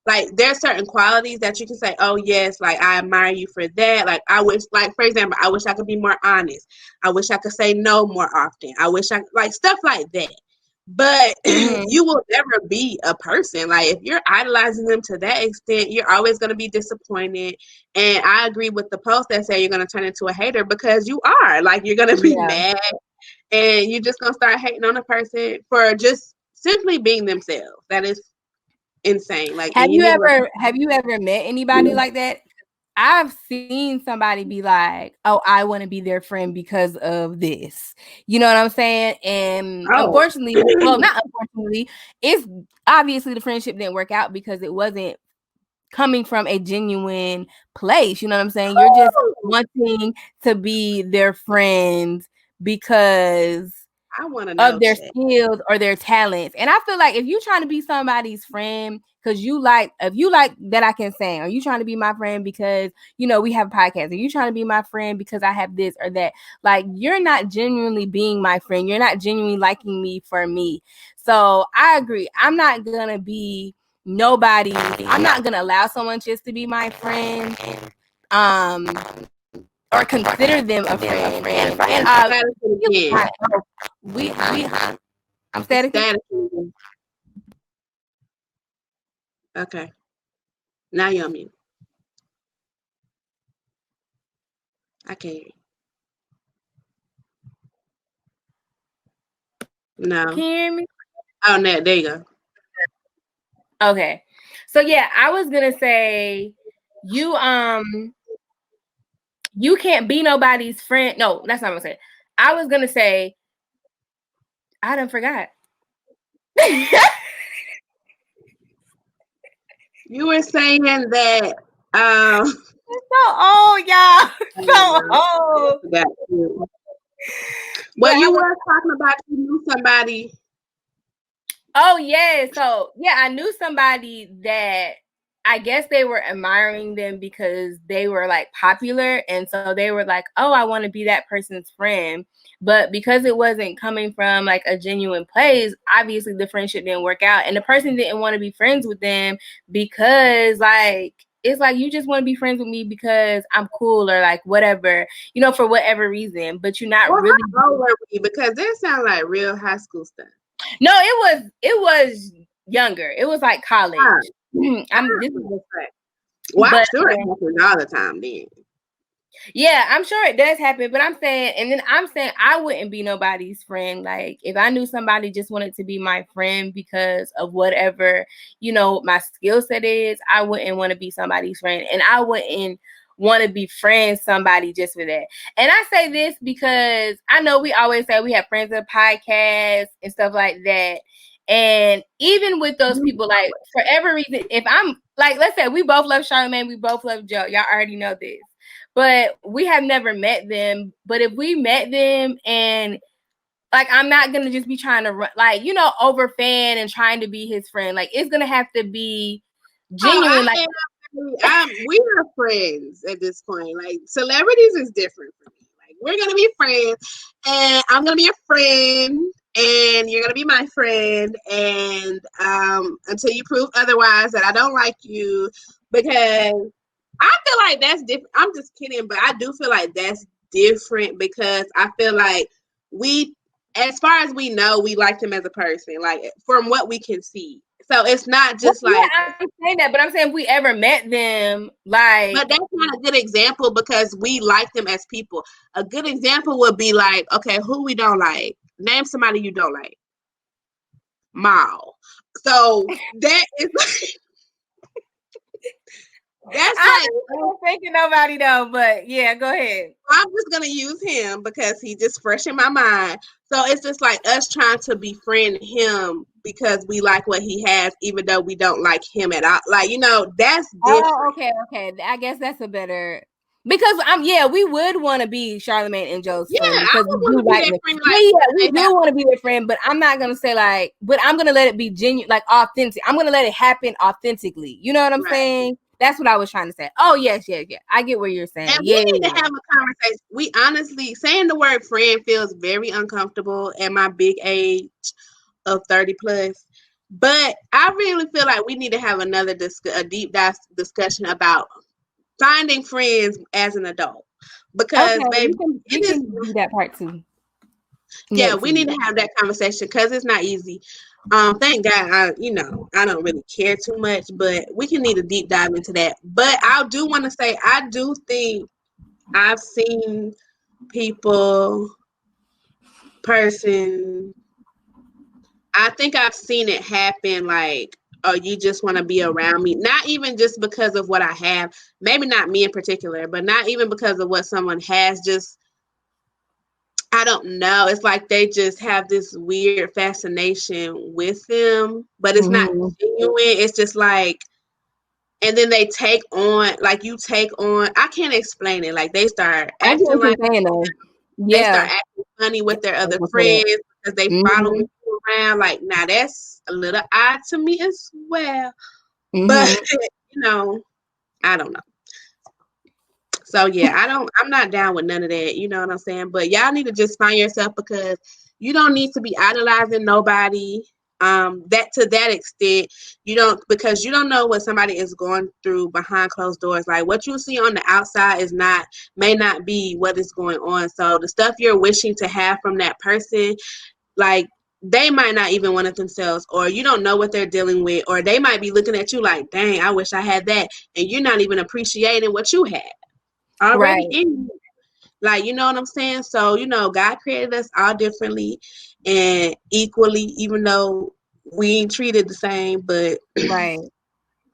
Like there's certain qualities that you can say, oh yes, like I admire you for that. Like I wish, like for example, I wish I could be more honest. I wish I could say no more often. I wish I like stuff like that. But you will never be a person. Like if you're idolizing them to that extent, you're always going to be disappointed. And I agree with the post that say you're going to turn into a hater, because you are. Like you're going to be mad, and you're just going to start hating on a person for just simply being themselves. That is insane. Like, have you ever met anybody like that? I've seen somebody be like, oh, I want to be their friend because of this. You know what I'm saying? And unfortunately, well, not unfortunately, it's obviously the friendship didn't work out because it wasn't coming from a genuine place. You know what I'm saying? You're just wanting to be their friend because I want to know of their skills or their talents. And I feel like if you're trying to be somebody's friend because if you like that I can sing, or you trying to be my friend because, we have a podcast, or you trying to be my friend because I have this or that, like you're not genuinely being my friend. You're not genuinely liking me for me. So I agree. I'm not going to be nobody. I'm not going to allow someone just to be my friend. Or consider them a friend. I'm static. Okay. Now you're on mute. I can't hear you. No. Can you hear me? Oh, no, there you go. Okay. So yeah, I was gonna say you can't be nobody's friend. No, that's not what I said. I was gonna say I done forgot. You were saying that so old, y'all. So old. Well, you were talking about you knew somebody. Oh yeah. So yeah, I knew somebody that I guess they were admiring them because they were like popular. And so they were like, oh, I want to be that person's friend. But because it wasn't coming from like a genuine place, obviously the friendship didn't work out. And the person didn't want to be friends with them because like, it's like you just want to be friends with me because I'm cool or like whatever, for whatever reason. But you're not really. How old were we? Because that sounds like real high school stuff. No, it was younger. It was like college. Well, I'm sure it happens all the time then. Yeah, I'm sure it does happen, but I'm saying I wouldn't be nobody's friend. Like if I knew somebody just wanted to be my friend because of whatever, my skill set is, I wouldn't want to be somebody's friend. And I wouldn't want to befriend somebody just for that. And I say this because I know we always say we have friends of podcasts and stuff like that. And even with those people, like for every reason, if I'm like, let's say we both love Charlamagne, we both love Joe. Y'all already know this. But we have never met them. But if we met them and like, I'm not going to just be trying to like, over fan and trying to be his friend. Like it's going to have to be genuine. We are friends at this point. Like celebrities is different for me. Like we're going to be friends and I'm going to be a friend and you're going to be my friend. And until you prove otherwise that I don't like you, because I feel like that's different. I'm just kidding, but I do feel like that's different because I feel like as far as we know, we liked him as a person, like from what we can see. So it's not just yeah, like, I'm saying that, but I'm saying if we ever met them, like, but that's not a good example because we like them as people. A good example would be like, okay, who we don't like. Name somebody you don't like. Mal. So that is that's I like, don't think of nobody though, but yeah, go ahead. I'm just gonna use him because he just fresh in my mind. So it's just like us trying to befriend him because we like what he has, even though we don't like him at all. Like, that's Oh, different. okay. I guess that's a better because yeah, we would want to be Charlamagne and Joe's Yeah, friend I because would we want do to be like that them. friend. Yeah, Like, yeah, what we do they do have? want to be their friend, but I'm not gonna say like, but I'm gonna let it be genuine, like authentic. I'm gonna let it happen authentically. You know what I'm Right. saying? That's what I was trying to say. Oh yes. I get what you're saying. And we Yeah. need to have a conversation. We honestly, saying the word friend feels very uncomfortable at my big age of 30 plus. But I really feel like we need to have another a deep dive discussion about finding friends as an adult. Because, Okay, baby, we it is, can do that part too yeah, next we need week. to have that conversation because it's not easy. Thank God, I don't really care too much, but we can need a deep dive into that. But I do want to say, I do think I've seen people, person, I think I've seen it happen like, oh, you just want to be around me. Not even just because of what I have, maybe not me in particular, but not even because of what someone has, just, I don't know. It's like they just have this weird fascination with them, but it's not Mm-hmm. genuine. It's just like, and then they take on, like you take on, I can't explain it. Like they start I get acting what you're like, saying though. they Yeah. start acting funny with their other Mm-hmm. friends because they follow you around. Like, now that's a little odd to me as well. But Mm-hmm. I don't know. So yeah, I'm not down with none of that. You know what I'm saying? But y'all need to just find yourself because you don't need to be idolizing nobody. That to that extent, you don't, because you don't know what somebody is going through behind closed doors. Like what you see on the outside may not be what is going on. So the stuff you're wishing to have from that person, like they might not even want it themselves, or you don't know what they're dealing with, or they might be looking at you like, dang, I wish I had that, and you're not even appreciating what you had already Right. in you. Like, you know what I'm saying? So, God created us all differently and equally, even though we ain't treated the same, but Right.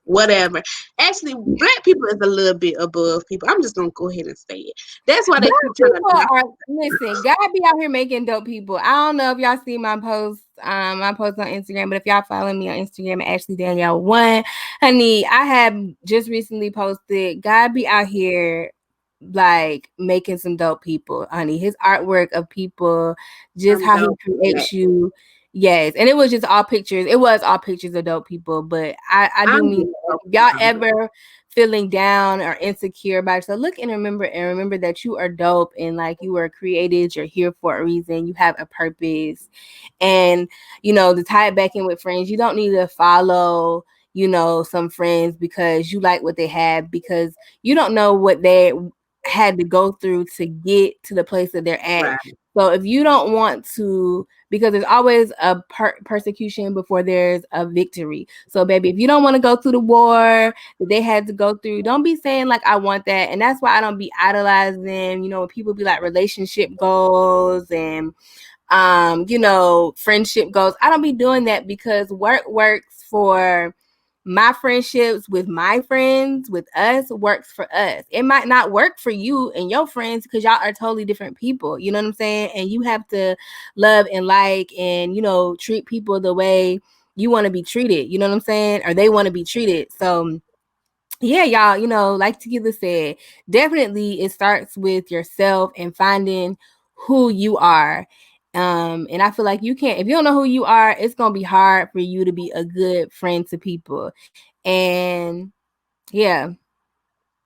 whatever. Actually, black people is a little bit above people. I'm just gonna go ahead and say it. That's why they Black keep trying to people knock. are listen, God be out here making dope people. I don't know if y'all see my post on Instagram, but if y'all follow me on Instagram at Ashley Danielle 1, honey, I have just recently posted God be out here like making some dope people, honey. His artwork of people, just I'm how he dope. creates you. Yes, and it was just all pictures. It was all pictures of dope people, but I do I'm mean just like, dope. if y'all ever feeling down or insecure about yourself, look and remember that you are dope and like you were created, you're here for a reason, you have a purpose. And to tie it back in with friends, you don't need to follow some friends because you like what they have, because you don't know what they had to go through to get to the place that they're at. Right. So if you don't want to, because there's always a persecution before there's a victory. So baby, if you don't want to go through the war that they had to go through, don't be saying like I want that. And that's why I don't be idolizing, when people be like relationship goals and friendship goals. I don't be doing that because work works for my friendships with my friends, with us, works for us. It might not work for you and your friends because y'all are totally different people. You know what I'm saying? And you have to love and like and, treat people the way you want to be treated. You know what I'm saying? Or they want to be treated. So, yeah, y'all, like Tequila said, definitely it starts with yourself and finding who you are. And I feel like if you don't know who you are, it's gonna be hard for you to be a good friend to people. And yeah,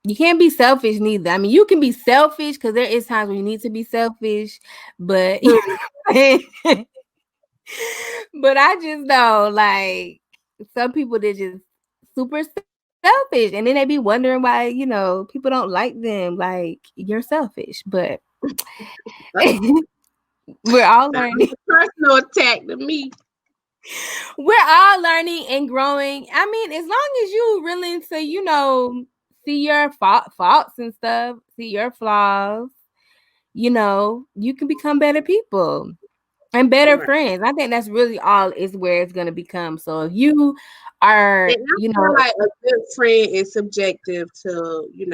you can't be selfish neither. I mean, you can be selfish because there is times when you need to be selfish, but but I just know like some people that just super selfish, and then they be wondering why people don't like them. Like, you're selfish, but we're all Sounds learning. like a personal attack to me. We're all learning and growing. I mean, as long as you willing to, see your faults and stuff, see your flaws, you can become better people and better Right. friends. I think that's really all is where it's going to become. So if you are, And I feel like a good friend is subjective to, you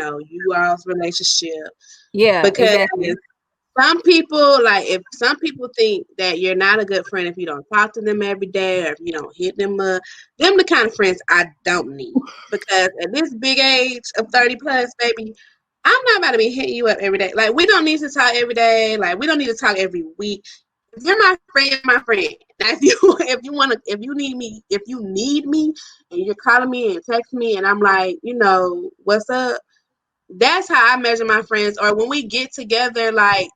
all's relationship. yeah, Because exactly. if some people think that you're not a good friend if you don't talk to them every day or if you don't hit them up, them the kind of friends I don't need. Because at this big age of 30 plus, baby, I'm not about to be hitting you up every day. Like, we don't need to talk every day. Like, we don't need to talk every week. If you're my friend, you're my friend. Now, if you need me and you're calling me and texting me and I'm like, what's up? That's how I measure my friends. Or when we get together, like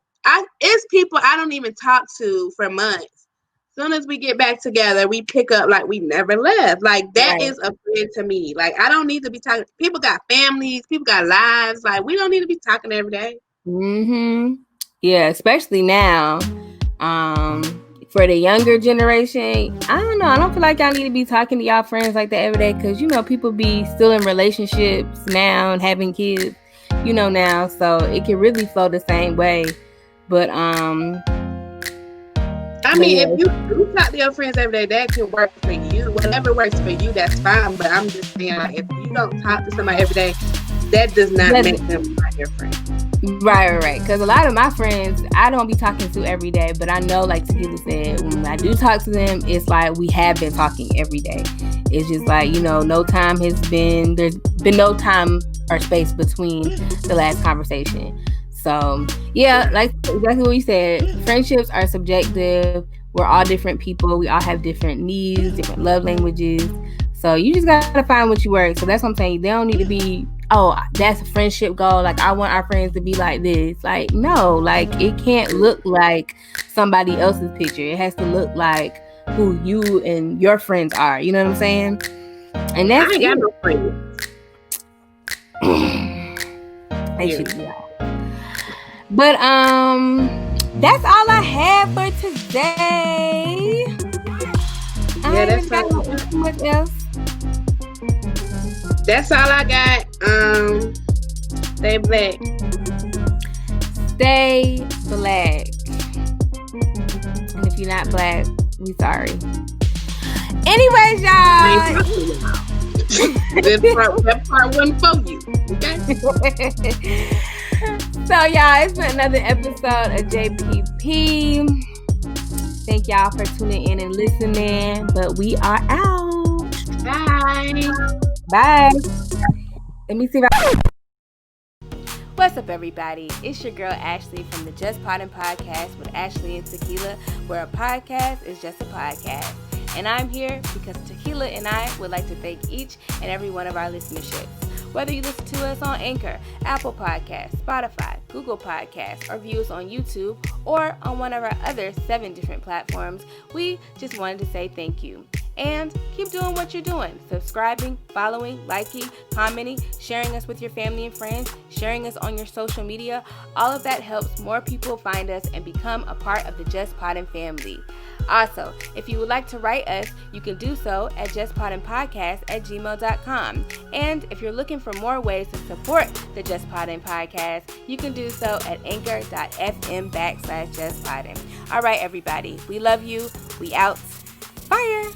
it's people I don't even talk to for months. Soon as we get back together, we pick up like we never left. Like that Right. is a friend to me. Like I don't need to be talking. People got families, people got lives. Like we don't need to be talking every day. Mm-hmm. Yeah, especially now. For the younger generation, I don't know. I don't feel like y'all need to be talking to y'all friends like that every day because people be still in relationships now and having kids, now. So it can really flow the same way. But I mean, if you talk to your friends every day, that can work for you. Whatever works for you, that's fine. But I'm just saying, like, if you don't talk to somebody every day, that does not make them not your friend. Right. Because a lot of my friends, I don't be talking to every day, but I know, like Tequila said, when I do talk to them, it's like we have been talking every day. It's just like, no time there's been no time or space between the last conversation. So, yeah, like exactly what you said, friendships are subjective. We're all different people. We all have different needs, different love languages. So you just got to find what you work. So that's what I'm saying. They don't need to be, oh, that's a friendship goal. Like, I want our friends to be like this. Like, no, like, it can't look like somebody else's picture. It has to look like who you and your friends are. You know what I'm saying? And that's I ain't got no friends. They should be out. But that's all I have for today. Yeah, that's got too much else. That's all I got. Stay black. Stay black. And if you're not black, we sorry. Anyways, y'all. That part wasn't for you. Okay. So, y'all, it's been another episode of JPP. Thank y'all for tuning in and listening. But we are out. Bye. Let me see if I... What's up, everybody? It's your girl, Ashley, from the Justpoddinpodcast with Ashley and Tequila, where a podcast is just a podcast. And I'm here because Tequila and I would like to thank each and every one of our listenerships. Whether you listen to us on Anchor, Apple Podcasts, Spotify, Google Podcasts, or view us on YouTube, or on one of our other 7 different platforms, we just wanted to say thank you. And keep doing what you're doing. Subscribing, following, liking, commenting, sharing us with your family and friends, sharing us on your social media. All of that helps more people find us and become a part of the Just Poddin family. Also, if you would like to write us, you can do so at justpoddinpodcast@gmail.com. And if you're looking for more ways to support the Just Poddin podcast, you can do so at anchor.fm/justpoddin. All right, everybody. We love you. We out. Fire.